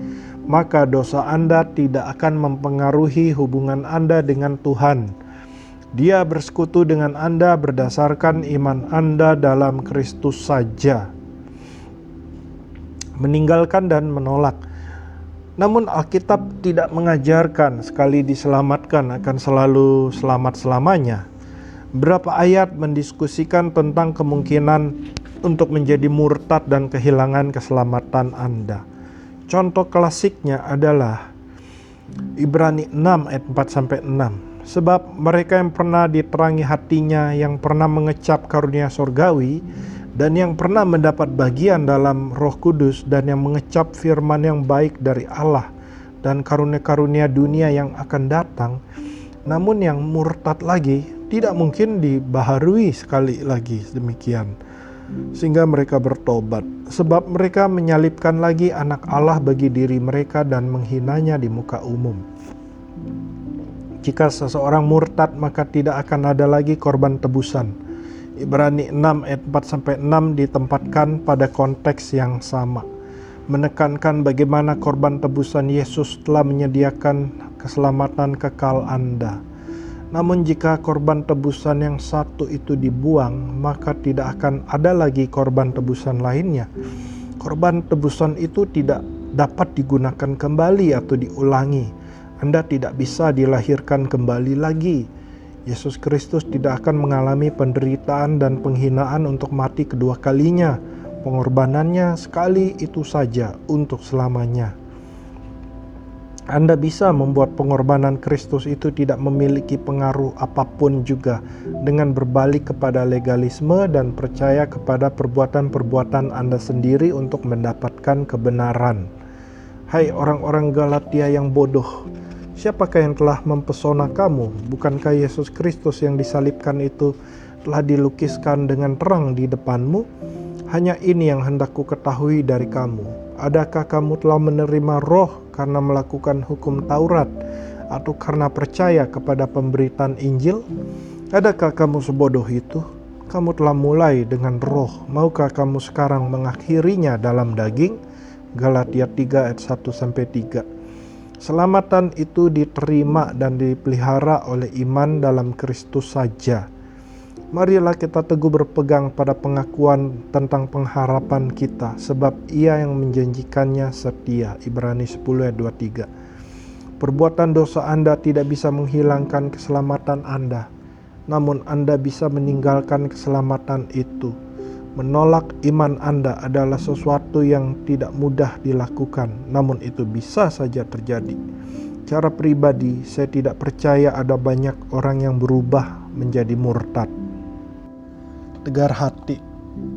maka dosa Anda tidak akan mempengaruhi hubungan Anda dengan Tuhan. Dia bersekutu dengan Anda berdasarkan iman Anda dalam Kristus saja. Meninggalkan dan menolak. Namun Alkitab tidak mengajarkan sekali diselamatkan akan selalu selamat selamanya. Berapa ayat mendiskusikan tentang kemungkinan untuk menjadi murtad dan kehilangan keselamatan Anda. Contoh klasiknya adalah Ibrani 6 ayat 4-6. Sebab mereka yang pernah diterangi hatinya, yang pernah mengecap karunia sorgawi, dan yang pernah mendapat bagian dalam Roh Kudus, dan yang mengecap firman yang baik dari Allah, dan karunia-karunia dunia yang akan datang, namun yang murtad lagi, tidak mungkin dibaharui sekali lagi demikian, sehingga mereka bertobat. Sebab mereka menyalibkan lagi anak Allah bagi diri mereka dan menghinanya di muka umum. Jika seseorang murtad, maka tidak akan ada lagi korban tebusan. Ibrani 6 ayat 4-6 ditempatkan pada konteks yang sama, menekankan bagaimana korban tebusan Yesus telah menyediakan keselamatan kekal Anda. Namun jika korban tebusan yang satu itu dibuang, maka tidak akan ada lagi korban tebusan lainnya. Korban tebusan itu tidak dapat digunakan kembali atau diulangi. Anda tidak bisa dilahirkan kembali lagi. Yesus Kristus tidak akan mengalami penderitaan dan penghinaan untuk mati kedua kalinya. Pengorbanannya sekali itu saja untuk selamanya. Anda bisa membuat pengorbanan Kristus itu tidak memiliki pengaruh apapun juga dengan berbalik kepada legalisme dan percaya kepada perbuatan-perbuatan Anda sendiri untuk mendapatkan kebenaran. Hai orang-orang Galatia yang bodoh, siapakah yang telah mempesona kamu? Bukankah Yesus Kristus yang disalibkan itu telah dilukiskan dengan terang di depanmu? Hanya ini yang hendak ku ketahui dari kamu. Adakah kamu telah menerima Roh karena melakukan hukum Taurat, atau karena percaya kepada pemberitaan Injil? Adakah kamu sebodoh itu? Kamu telah mulai dengan Roh, maukah kamu sekarang mengakhirinya dalam daging? Galatia 3 ayat 1-3. Keselamatan itu diterima dan dipelihara oleh iman dalam Kristus saja. Marilah kita teguh berpegang pada pengakuan tentang pengharapan kita, sebab Ia yang menjanjikannya setia. Ibrani 10 ayat 23. Perbuatan dosa Anda tidak bisa menghilangkan keselamatan Anda, namun Anda bisa meninggalkan keselamatan itu. Menolak iman Anda adalah sesuatu yang tidak mudah dilakukan, namun itu bisa saja terjadi. Cara pribadi, saya tidak percaya ada banyak orang yang berubah menjadi murtad. Tegar hati.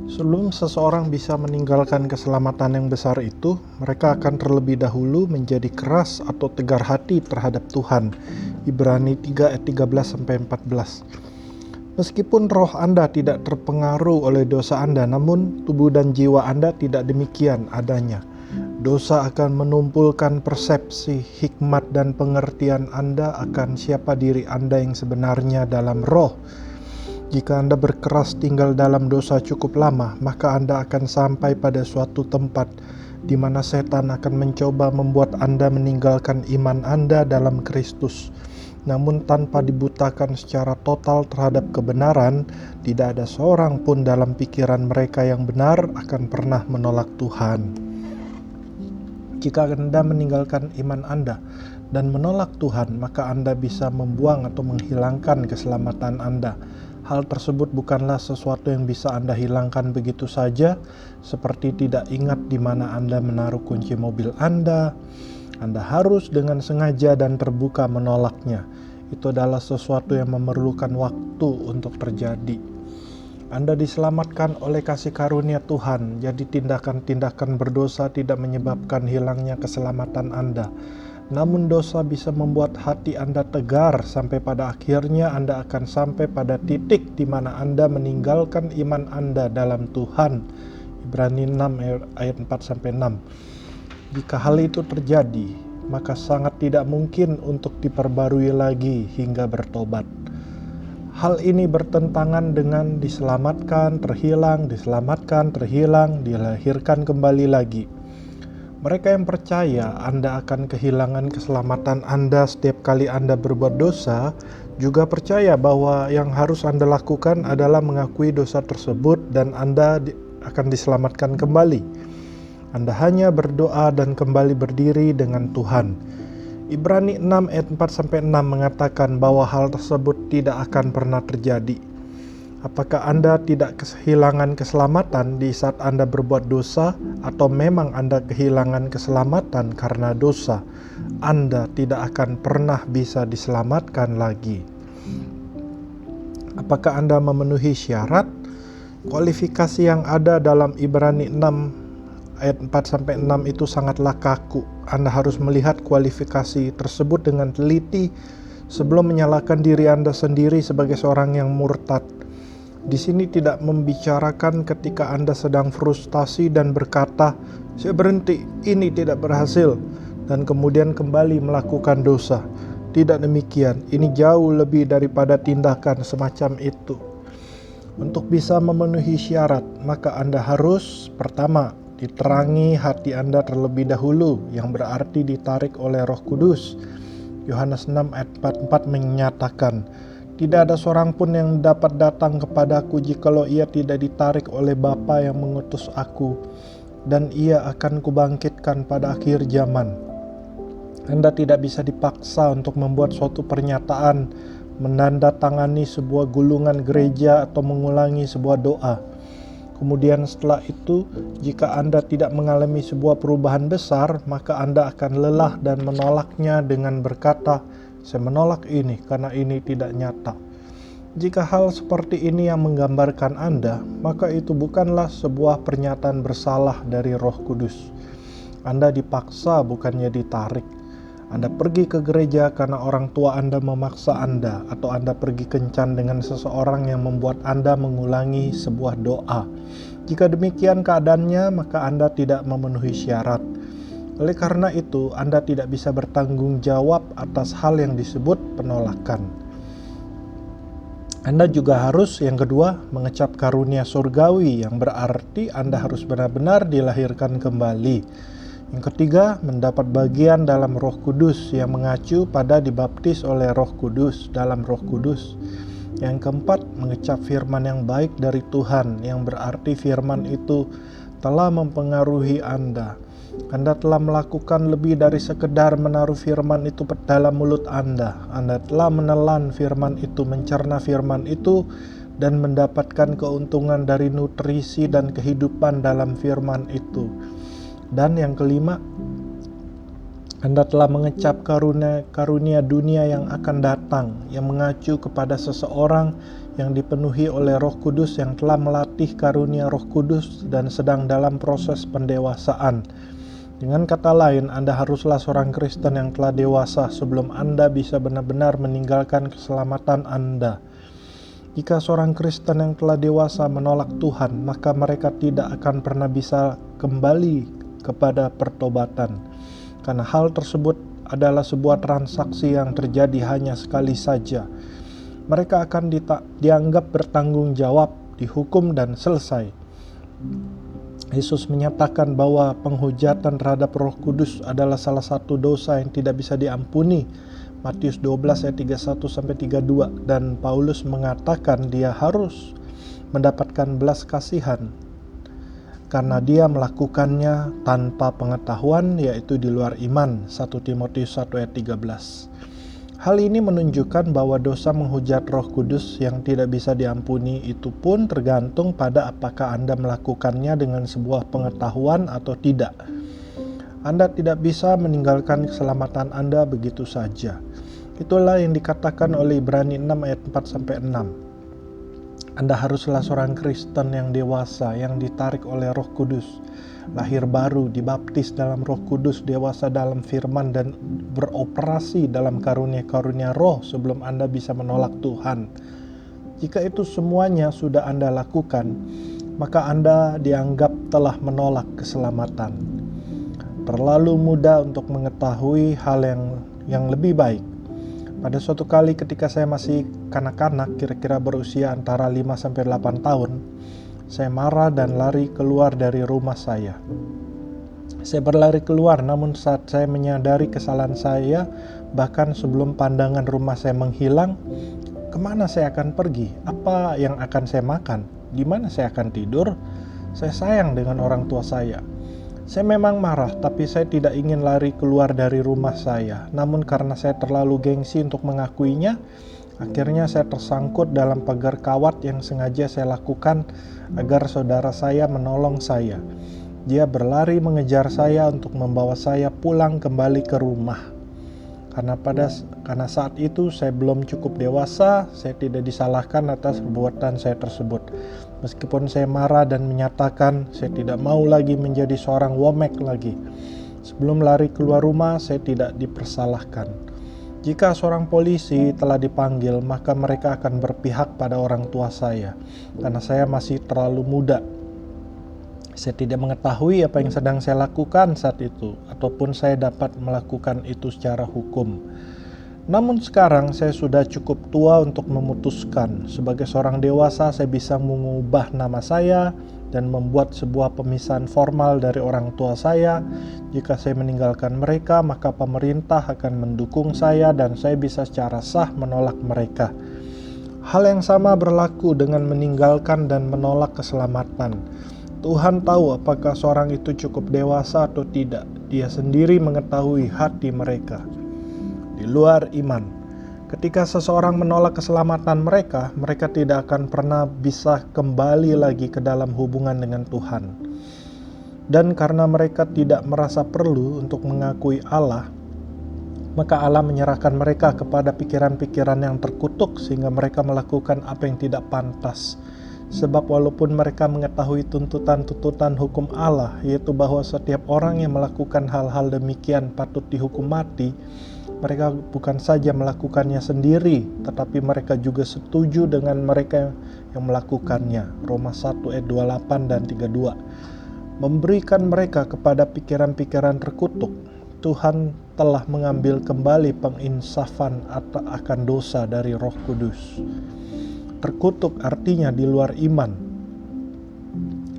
Sebelum seseorang bisa meninggalkan keselamatan yang besar itu, mereka akan terlebih dahulu menjadi keras atau tegar hati terhadap Tuhan. Ibrani 3 ayat 13-14. Meskipun roh Anda tidak terpengaruh oleh dosa Anda, namun tubuh dan jiwa Anda tidak demikian adanya. Dosa akan menumpulkan persepsi, hikmat, dan pengertian Anda akan siapa diri Anda yang sebenarnya dalam roh. Jika Anda berkeras tinggal dalam dosa cukup lama, maka Anda akan sampai pada suatu tempat di mana setan akan mencoba membuat Anda meninggalkan iman Anda dalam Kristus. Namun tanpa dibutakan secara total terhadap kebenaran, tidak ada seorang pun dalam pikiran mereka yang benar akan pernah menolak Tuhan. Jika Anda meninggalkan iman Anda dan menolak Tuhan, maka Anda bisa membuang atau menghilangkan keselamatan Anda. Hal tersebut bukanlah sesuatu yang bisa Anda hilangkan begitu saja, seperti tidak ingat di mana Anda menaruh kunci mobil Anda. Anda harus dengan sengaja dan terbuka menolaknya. Itu adalah sesuatu yang memerlukan waktu untuk terjadi. Anda diselamatkan oleh kasih karunia Tuhan, jadi tindakan-tindakan berdosa tidak menyebabkan hilangnya keselamatan Anda. Namun dosa bisa membuat hati Anda tegar sampai pada akhirnya Anda akan sampai pada titik di mana Anda meninggalkan iman Anda dalam Tuhan. Ibrani 6 ayat 4-6. Jika hal itu terjadi, maka sangat tidak mungkin untuk diperbarui lagi hingga bertobat. Hal ini bertentangan dengan diselamatkan, terhilang, dilahirkan kembali lagi. Mereka yang percaya Anda akan kehilangan keselamatan Anda setiap kali Anda berbuat dosa, juga percaya bahwa yang harus Anda lakukan adalah mengakui dosa tersebut dan Anda akan diselamatkan kembali. Anda hanya berdoa dan kembali berdiri dengan Tuhan. Ibrani 6 ayat 4-6 mengatakan bahwa hal tersebut tidak akan pernah terjadi. Apakah Anda tidak kehilangan keselamatan di saat Anda berbuat dosa, atau memang Anda kehilangan keselamatan karena dosa? Anda tidak akan pernah bisa diselamatkan lagi. Apakah Anda memenuhi syarat? Kualifikasi yang ada dalam Ibrani 6 ayat 4-6 itu sangatlah kaku. Anda harus melihat kualifikasi tersebut dengan teliti sebelum menyalahkan diri Anda sendiri sebagai seorang yang murtad. Di sini tidak membicarakan ketika Anda sedang frustasi dan berkata, "Saya berhenti, ini tidak berhasil," dan kemudian kembali melakukan dosa. Tidak demikian, ini jauh lebih daripada tindakan semacam itu. Untuk bisa memenuhi syarat, maka Anda harus pertama, diterangi hati Anda terlebih dahulu, yang berarti ditarik oleh Roh Kudus. Yohanes 6 ayat 44 menyatakan, "Tidak ada seorang pun yang dapat datang kepadaku jikalau ia tidak ditarik oleh Bapa yang mengutus aku, dan ia akan kubangkitkan pada akhir zaman." Anda tidak bisa dipaksa untuk membuat suatu pernyataan, menandatangani sebuah gulungan gereja, atau mengulangi sebuah doa. Kemudian setelah itu, jika Anda tidak mengalami sebuah perubahan besar, maka Anda akan lelah dan menolaknya dengan berkata, "Saya menolak ini karena ini tidak nyata." Jika hal seperti ini yang menggambarkan Anda, maka itu bukanlah sebuah pernyataan bersalah dari Roh Kudus. Anda dipaksa, bukannya ditarik. Anda pergi ke gereja karena orang tua Anda memaksa Anda, atau Anda pergi kencan dengan seseorang yang membuat Anda mengulangi sebuah doa. Jika demikian keadaannya, maka Anda tidak memenuhi syarat. Oleh karena itu, Anda tidak bisa bertanggung jawab atas hal yang disebut penolakan. Anda juga harus, yang kedua, mengecap karunia surgawi, yang berarti Anda harus benar-benar dilahirkan kembali. Yang ketiga, mendapat bagian dalam Roh Kudus yang mengacu pada dibaptis oleh Roh Kudus dalam Roh Kudus. Yang keempat, mengecap firman yang baik dari Tuhan, yang berarti firman itu telah mempengaruhi Anda. Anda telah melakukan lebih dari sekedar menaruh firman itu dalam mulut Anda. Anda telah menelan firman itu, mencerna firman itu, dan mendapatkan keuntungan dari nutrisi dan kehidupan dalam firman itu. Dan yang kelima, Anda telah mengecap karunia dunia yang akan datang, yang mengacu kepada seseorang yang dipenuhi oleh Roh Kudus, yang telah melatih karunia Roh Kudus dan sedang dalam proses pendewasaan. Dengan kata lain, Anda haruslah seorang Kristen yang telah dewasa sebelum Anda bisa benar-benar meninggalkan keselamatan Anda. Jika seorang Kristen yang telah dewasa menolak Tuhan, maka mereka tidak akan pernah bisa kembali kepada pertobatan, karena hal tersebut adalah sebuah transaksi yang terjadi hanya sekali saja. Mereka akan dianggap bertanggung jawab, dihukum, dan selesai. Yesus menyatakan bahwa penghujatan terhadap Roh Kudus adalah salah satu dosa yang tidak bisa diampuni, Matius 12 ayat 31-32, dan Paulus mengatakan dia harus mendapatkan belas kasihan karena dia melakukannya tanpa pengetahuan, yaitu di luar iman, 1 Timotius 1 ayat 13. Hal ini menunjukkan bahwa dosa menghujat Roh Kudus yang tidak bisa diampuni itu pun tergantung pada apakah Anda melakukannya dengan sebuah pengetahuan atau tidak. Anda tidak bisa meninggalkan keselamatan Anda begitu saja. Itulah yang dikatakan oleh Ibrani 6 ayat 4-6. Anda haruslah seorang Kristen yang dewasa, yang ditarik oleh Roh Kudus, lahir baru, dibaptis dalam Roh Kudus, dewasa dalam firman, dan beroperasi dalam karunia-karunia Roh sebelum Anda bisa menolak Tuhan. Jika itu semuanya sudah Anda lakukan, maka Anda dianggap telah menolak keselamatan. Terlalu mudah untuk mengetahui hal yang lebih baik. Pada suatu kali ketika saya masih kanak-kanak, kira-kira berusia antara 5-8 tahun, saya marah dan lari keluar dari rumah saya. Saya berlari keluar, namun saat saya menyadari kesalahan saya, bahkan sebelum pandangan rumah saya menghilang, kemana saya akan pergi? Apa yang akan saya makan? Di mana saya akan tidur? Saya sayang dengan orang tua saya. Saya memang marah, tapi saya tidak ingin lari keluar dari rumah saya. Namun karena saya terlalu gengsi untuk mengakuinya, akhirnya saya tersangkut dalam pagar kawat yang sengaja saya lakukan agar saudara saya menolong saya. Dia berlari mengejar saya untuk membawa saya pulang kembali ke rumah. Karena saat itu saya belum cukup dewasa, saya tidak disalahkan atas perbuatan saya tersebut. Meskipun saya marah dan menyatakan saya tidak mau lagi menjadi seorang womek lagi. Sebelum lari keluar rumah, saya tidak dipersalahkan. Jika seorang polisi telah dipanggil, maka mereka akan berpihak pada orang tua saya, karena saya masih terlalu muda. Saya tidak mengetahui apa yang sedang saya lakukan saat itu, ataupun saya dapat melakukan itu secara hukum. Namun sekarang saya sudah cukup tua untuk memutuskan. Sebagai seorang dewasa, saya bisa mengubah nama saya dan membuat sebuah pemisahan formal dari orang tua saya. Jika saya meninggalkan mereka, maka pemerintah akan mendukung saya dan saya bisa secara sah menolak mereka. Hal yang sama berlaku dengan meninggalkan dan menolak keselamatan. Tuhan tahu apakah seorang itu cukup dewasa atau tidak. Dia sendiri mengetahui hati mereka. Di luar iman, ketika seseorang menolak keselamatan mereka, mereka tidak akan pernah bisa kembali lagi ke dalam hubungan dengan Tuhan. Dan karena mereka tidak merasa perlu untuk mengakui Allah, maka Allah menyerahkan mereka kepada pikiran-pikiran yang terkutuk sehingga mereka melakukan apa yang tidak pantas. Sebab walaupun mereka mengetahui tuntutan-tuntutan hukum Allah, yaitu bahwa setiap orang yang melakukan hal-hal demikian patut dihukum mati, mereka bukan saja melakukannya sendiri, tetapi mereka juga setuju dengan mereka yang melakukannya. Roma 1 ayat 28 dan 32. Memberikan mereka kepada pikiran-pikiran terkutuk, Tuhan telah mengambil kembali penginsafan akan dosa dari Roh Kudus. Terkutuk artinya di luar iman.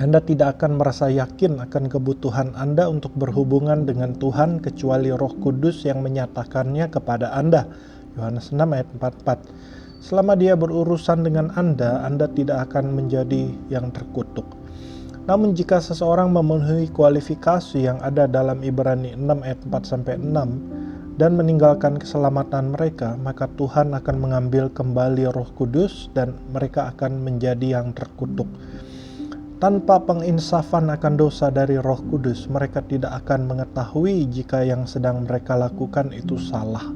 Anda tidak akan merasa yakin akan kebutuhan Anda untuk berhubungan dengan Tuhan kecuali Roh Kudus yang menyatakannya kepada Anda. Yohanes 6 ayat 44. Selama dia berurusan dengan Anda tidak akan menjadi yang terkutuk. Namun jika seseorang memenuhi kualifikasi yang ada dalam Ibrani 6 ayat 4-6 dan meninggalkan keselamatan mereka, maka Tuhan akan mengambil kembali Roh Kudus dan mereka akan menjadi yang terkutuk. Tanpa penginsafan akan dosa dari Roh Kudus, mereka tidak akan mengetahui jika yang sedang mereka lakukan itu salah.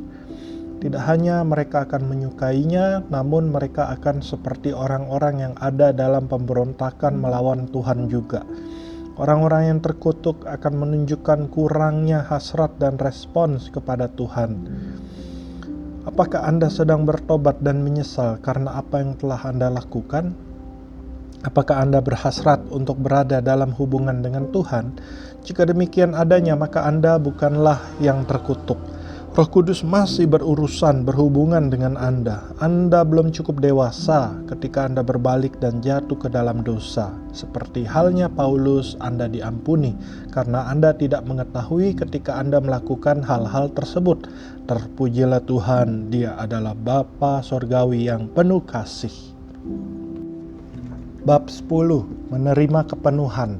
Tidak hanya mereka akan menyukainya, namun mereka akan seperti orang-orang yang ada dalam pemberontakan melawan Tuhan juga. Orang-orang yang terkutuk akan menunjukkan kurangnya hasrat dan respons kepada Tuhan. Apakah Anda sedang bertobat dan menyesal karena apa yang telah Anda lakukan? Apakah Anda berhasrat untuk berada dalam hubungan dengan Tuhan? Jika demikian adanya, maka Anda bukanlah yang terkutuk. Roh Kudus masih berhubungan dengan Anda. Anda belum cukup dewasa ketika Anda berbalik dan jatuh ke dalam dosa. Seperti halnya Paulus, Anda diampuni karena Anda tidak mengetahui ketika Anda melakukan hal-hal tersebut. Terpujilah Tuhan, Dia adalah Bapa Sorgawi yang penuh kasih. Bab 10. Menerima kepenuhan.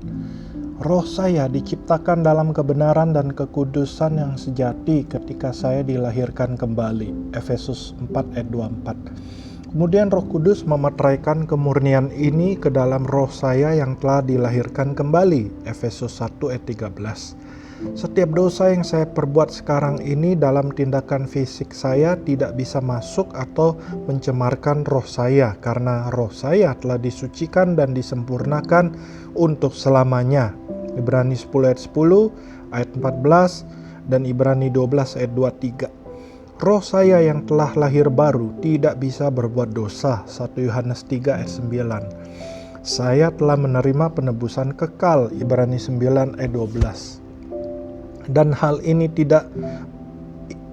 Roh saya diciptakan dalam kebenaran dan kekudusan yang sejati ketika saya dilahirkan kembali. Efesus 4 ayat 24. Kemudian Roh Kudus memeteraikan kemurnian ini ke dalam roh saya yang telah dilahirkan kembali. Efesus 1 ayat 13. Setiap dosa yang saya perbuat sekarang ini dalam tindakan fisik saya tidak bisa masuk atau mencemarkan roh saya, karena roh saya telah disucikan dan disempurnakan untuk selamanya. Ibrani 10 ayat 10, ayat 14, dan Ibrani 12 ayat 23. Roh saya yang telah lahir baru tidak bisa berbuat dosa. 1 Yohanes 3 ayat 9. Saya telah menerima penebusan kekal. Ibrani 9 ayat 12. Dan hal ini tidak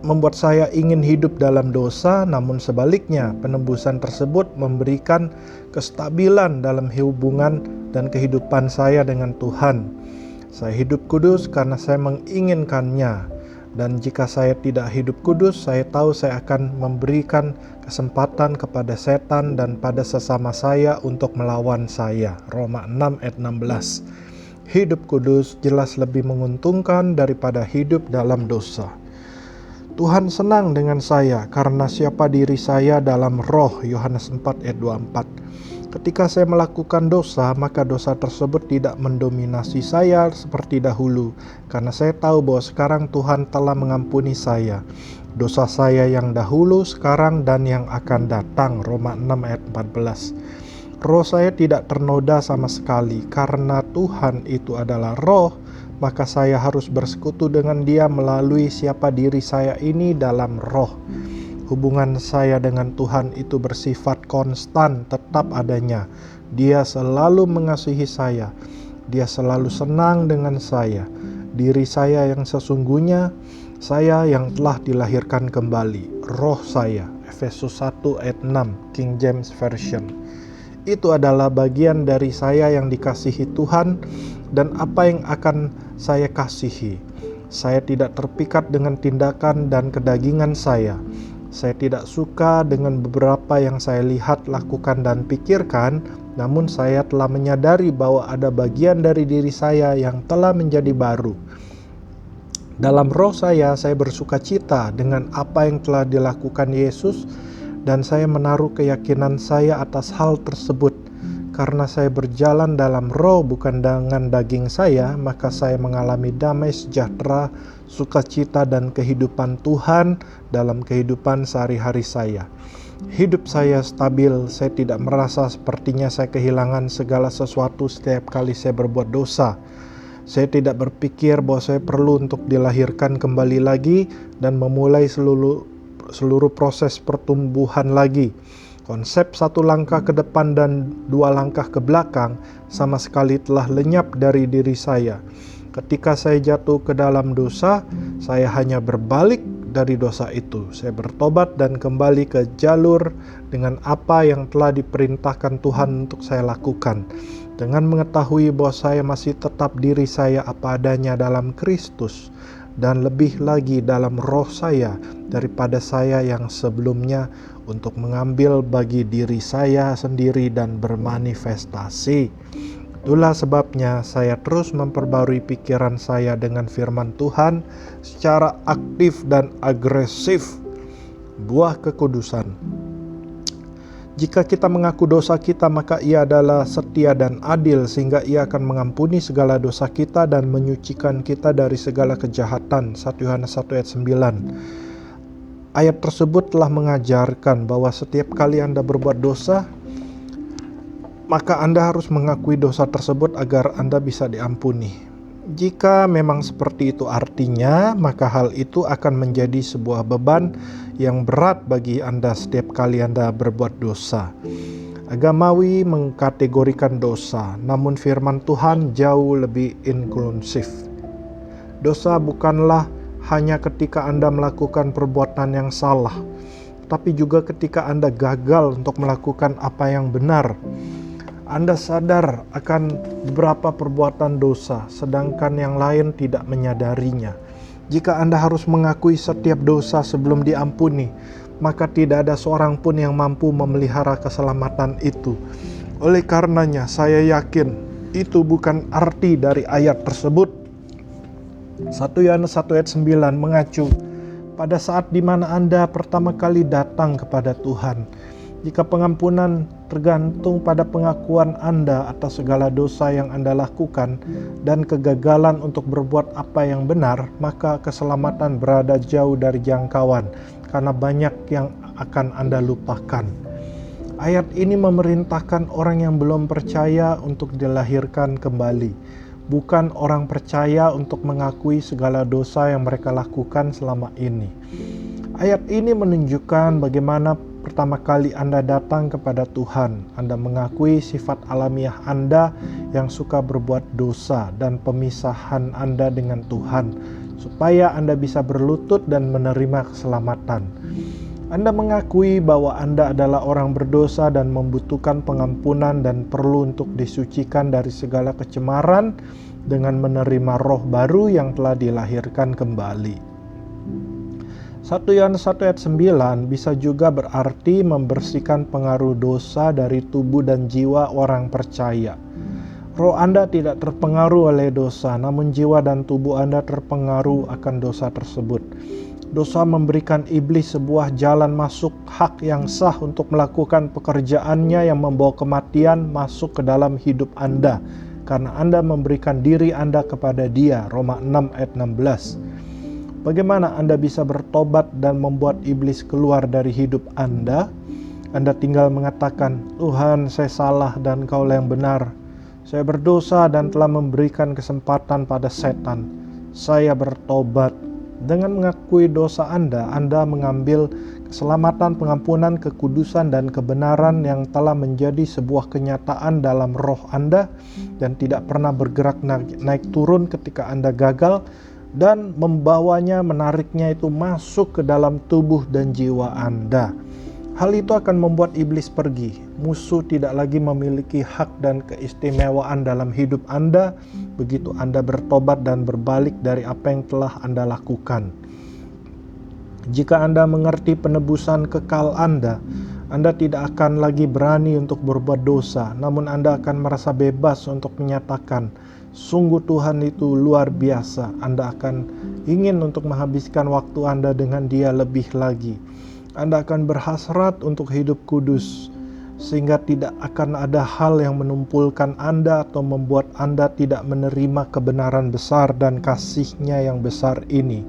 membuat saya ingin hidup dalam dosa, namun sebaliknya penebusan tersebut memberikan kestabilan dalam hubungan dan kehidupan saya dengan Tuhan. Saya hidup kudus karena saya menginginkannya. Dan jika saya tidak hidup kudus, saya tahu saya akan memberikan kesempatan kepada setan dan pada sesama saya untuk melawan saya. Roma 6 ayat 16. Hidup kudus jelas lebih menguntungkan daripada hidup dalam dosa. Tuhan senang dengan saya karena siapa diri saya dalam roh. Yohanes 4 ayat 24. Ketika saya melakukan dosa, maka dosa tersebut tidak mendominasi saya seperti dahulu, karena saya tahu bahwa sekarang Tuhan telah mengampuni saya. Dosa saya yang dahulu, sekarang, dan yang akan datang. Roma 6 ayat 14. Roh saya tidak ternoda sama sekali. Karena Tuhan itu adalah roh, maka saya harus bersekutu dengan Dia melalui siapa diri saya ini dalam roh. Hubungan saya dengan Tuhan itu bersifat konstan, tetap adanya. Dia selalu mengasihi saya. Dia selalu senang dengan saya. Diri saya yang sesungguhnya, saya yang telah dilahirkan kembali. Roh saya. Efesus 1 ayat 6, King James Version. Itu adalah bagian dari saya yang dikasihi Tuhan, dan apa yang akan saya kasihi. Saya tidak terpikat dengan tindakan dan kedagingan saya. Saya tidak suka dengan beberapa yang saya lihat, lakukan, dan pikirkan, namun saya telah menyadari bahwa ada bagian dari diri saya yang telah menjadi baru. Dalam roh saya bersuka cita dengan apa yang telah dilakukan Yesus, dan saya menaruh keyakinan saya atas hal tersebut. Karena saya berjalan dalam roh bukan dengan daging saya, maka saya mengalami damai sejahtera, sukacita, dan kehidupan Tuhan dalam kehidupan sehari-hari saya. Hidup saya stabil, saya tidak merasa sepertinya saya kehilangan segala sesuatu setiap kali saya berbuat dosa. Saya tidak berpikir bahwa saya perlu untuk dilahirkan kembali lagi dan memulai seluruh proses pertumbuhan lagi. Konsep satu langkah ke depan dan dua langkah ke belakang sama sekali telah lenyap dari diri saya. Ketika saya jatuh ke dalam dosa, saya hanya berbalik dari dosa itu. Saya bertobat dan kembali ke jalur dengan apa yang telah diperintahkan Tuhan untuk saya lakukan. Dengan mengetahui bahwa saya masih tetap diri saya apa adanya dalam Kristus, dan lebih lagi dalam roh saya daripada saya yang sebelumnya, untuk mengambil bagi diri saya sendiri dan bermanifestasi. Itulah sebabnya saya terus memperbarui pikiran saya dengan firman Tuhan secara aktif dan agresif. Buah kekudusan. Jika kita mengaku dosa kita, maka Ia adalah setia dan adil, sehingga Ia akan mengampuni segala dosa kita dan menyucikan kita dari segala kejahatan. 1 Yohanes 1 ayat 9. Ayat tersebut telah mengajarkan bahwa setiap kali Anda berbuat dosa, maka Anda harus mengakui dosa tersebut agar Anda bisa diampuni. Jika memang seperti itu artinya, maka hal itu akan menjadi sebuah beban yang berat bagi Anda setiap kali Anda berbuat dosa. Agamawi mengkategorikan dosa, namun firman Tuhan jauh lebih inklusif. Dosa bukanlah hanya ketika Anda melakukan perbuatan yang salah, tapi juga ketika Anda gagal untuk melakukan apa yang benar. Anda sadar akan beberapa perbuatan dosa, sedangkan yang lain tidak menyadarinya. Jika Anda harus mengakui setiap dosa sebelum diampuni, maka tidak ada seorang pun yang mampu memelihara keselamatan itu. Oleh karenanya, saya yakin itu bukan arti dari ayat tersebut. 1 Yohanes 1 ayat 9 mengacu pada saat di mana Anda pertama kali datang kepada Tuhan. Jika pengampunan tergantung pada pengakuan Anda atas segala dosa yang Anda lakukan dan kegagalan untuk berbuat apa yang benar, maka keselamatan berada jauh dari jangkauan karena banyak yang akan Anda lupakan. Ayat ini memerintahkan orang yang belum percaya untuk dilahirkan kembali, bukan orang percaya untuk mengakui segala dosa yang mereka lakukan selama ini. Ayat ini menunjukkan bagaimana pertama kali Anda datang kepada Tuhan, Anda mengakui sifat alamiah Anda yang suka berbuat dosa dan pemisahan Anda dengan Tuhan, supaya Anda bisa berlutut dan menerima keselamatan. Anda mengakui bahwa Anda adalah orang berdosa dan membutuhkan pengampunan dan perlu untuk disucikan dari segala kecemaran dengan menerima roh baru yang telah dilahirkan kembali. 1 Yohanes 1 ayat 9 bisa juga berarti membersihkan pengaruh dosa dari tubuh dan jiwa orang percaya. Roh Anda tidak terpengaruh oleh dosa, namun jiwa dan tubuh Anda terpengaruh akan dosa tersebut. Dosa memberikan iblis sebuah jalan masuk hak yang sah untuk melakukan pekerjaannya yang membawa kematian masuk ke dalam hidup Anda, karena Anda memberikan diri Anda kepada Dia. Roma 6 ayat 16. Bagaimana Anda bisa bertobat dan membuat iblis keluar dari hidup Anda? Anda tinggal mengatakan, Tuhan, saya salah dan Kaulah yang benar. Saya berdosa dan telah memberikan kesempatan pada setan. Saya bertobat. Dengan mengakui dosa Anda mengambil keselamatan, pengampunan, kekudusan, dan kebenaran yang telah menjadi sebuah kenyataan dalam roh Anda dan tidak pernah bergerak naik turun ketika Anda gagal, dan membawanya, menariknya itu masuk ke dalam tubuh dan jiwa Anda. Hal itu akan membuat iblis pergi. Musuh tidak lagi memiliki hak dan keistimewaan dalam hidup Anda begitu Anda bertobat dan berbalik dari apa yang telah Anda lakukan. Jika Anda mengerti penebusan kekal Anda tidak akan lagi berani untuk berbuat dosa, namun Anda akan merasa bebas untuk menyatakan, sungguh Tuhan itu luar biasa. Anda akan ingin untuk menghabiskan waktu Anda dengan Dia lebih lagi. Anda akan berhasrat untuk hidup kudus, sehingga tidak akan ada hal yang menumpulkan Anda atau membuat Anda tidak menerima kebenaran besar dan kasih-Nya yang besar ini.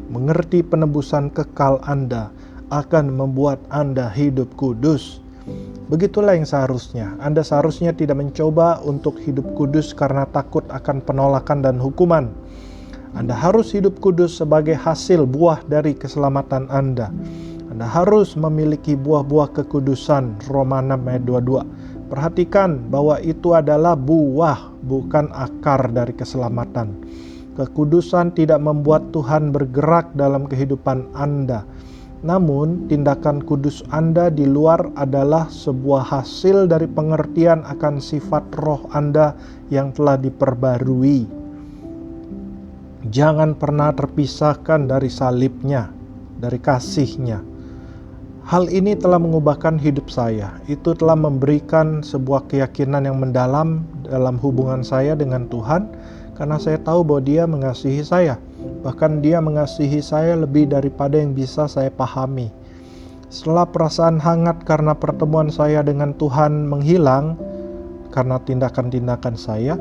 Mengerti penebusan kekal Anda akan membuat Anda hidup kudus. Begitulah yang seharusnya. Anda seharusnya tidak mencoba untuk hidup kudus karena takut akan penolakan dan hukuman. Anda harus hidup kudus sebagai hasil buah dari keselamatan Anda. Anda harus memiliki buah-buah kekudusan. Roma 6 ayat 22. Perhatikan bahwa itu adalah buah, bukan akar dari keselamatan. Kekudusan tidak membuat Tuhan bergerak dalam kehidupan Anda. Namun, tindakan kudus Anda di luar adalah sebuah hasil dari pengertian akan sifat roh Anda yang telah diperbarui. Jangan pernah terpisahkan dari salib-Nya, dari kasih-Nya. Hal ini telah mengubahkan hidup saya. Itu telah memberikan sebuah keyakinan yang mendalam dalam hubungan saya dengan Tuhan, karena saya tahu bahwa Dia mengasihi saya. Bahkan Dia mengasihi saya lebih daripada yang bisa saya pahami. Setelah perasaan hangat karena pertemuan saya dengan Tuhan menghilang karena tindakan-tindakan saya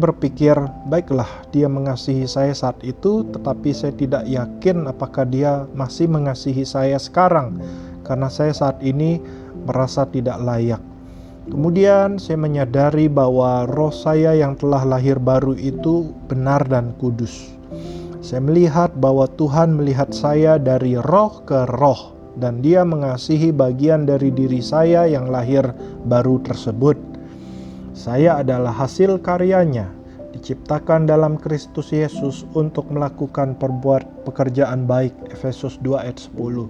berpikir, baiklah, Dia mengasihi saya saat itu, tetapi saya tidak yakin apakah Dia masih mengasihi saya sekarang, karena saya saat ini merasa tidak layak. Kemudian saya menyadari bahwa roh saya yang telah lahir baru itu benar dan kudus. Saya melihat bahwa Tuhan melihat saya dari roh ke roh, dan Dia mengasihi bagian dari diri saya yang lahir baru tersebut. Saya adalah hasil karya-Nya, diciptakan dalam Kristus Yesus untuk melakukan pekerjaan baik. Efesus 2 ayat 10.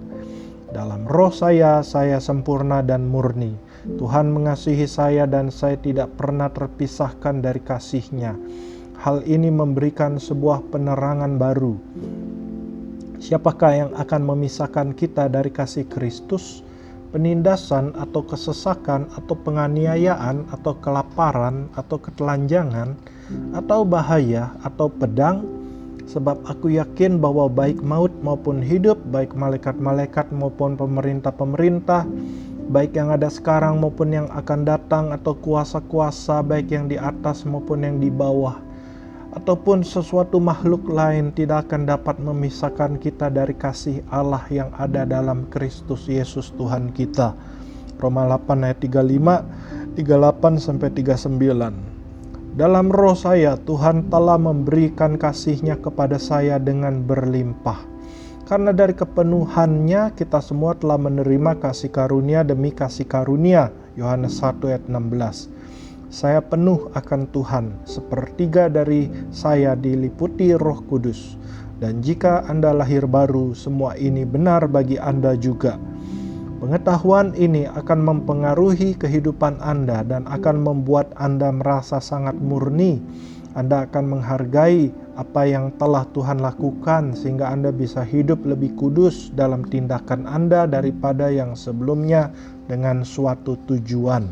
Dalam roh saya sempurna dan murni. Tuhan mengasihi saya dan saya tidak pernah terpisahkan dari kasih-Nya. Hal ini memberikan sebuah penerangan baru. Siapakah yang akan memisahkan kita dari kasih Kristus? penindasan atau kesesakan atau penganiayaan atau kelaparan atau ketelanjangan atau bahaya atau pedang. Sebab aku yakin bahwa baik maut maupun hidup, baik malaikat-malaikat maupun pemerintah-pemerintah, baik yang ada sekarang maupun yang akan datang, atau kuasa-kuasa baik yang di atas maupun yang di bawah, ataupun sesuatu makhluk lain tidak akan dapat memisahkan kita dari kasih Allah yang ada dalam Kristus Yesus Tuhan kita. Roma 8 ayat 35, 38-39. Dalam roh saya, Tuhan telah memberikan kasih-Nya kepada saya dengan berlimpah. Karena dari kepenuhannya kita semua telah menerima kasih karunia demi kasih karunia. Yohanes 1 ayat 16. Saya penuh akan Tuhan, sepertiga dari saya diliputi Roh Kudus. Dan jika Anda lahir baru, semua ini benar bagi Anda juga. Pengetahuan ini akan mempengaruhi kehidupan Anda dan akan membuat Anda merasa sangat murni. Anda akan menghargai apa yang telah Tuhan lakukan sehingga Anda bisa hidup lebih kudus dalam tindakan Anda daripada yang sebelumnya dengan suatu tujuan.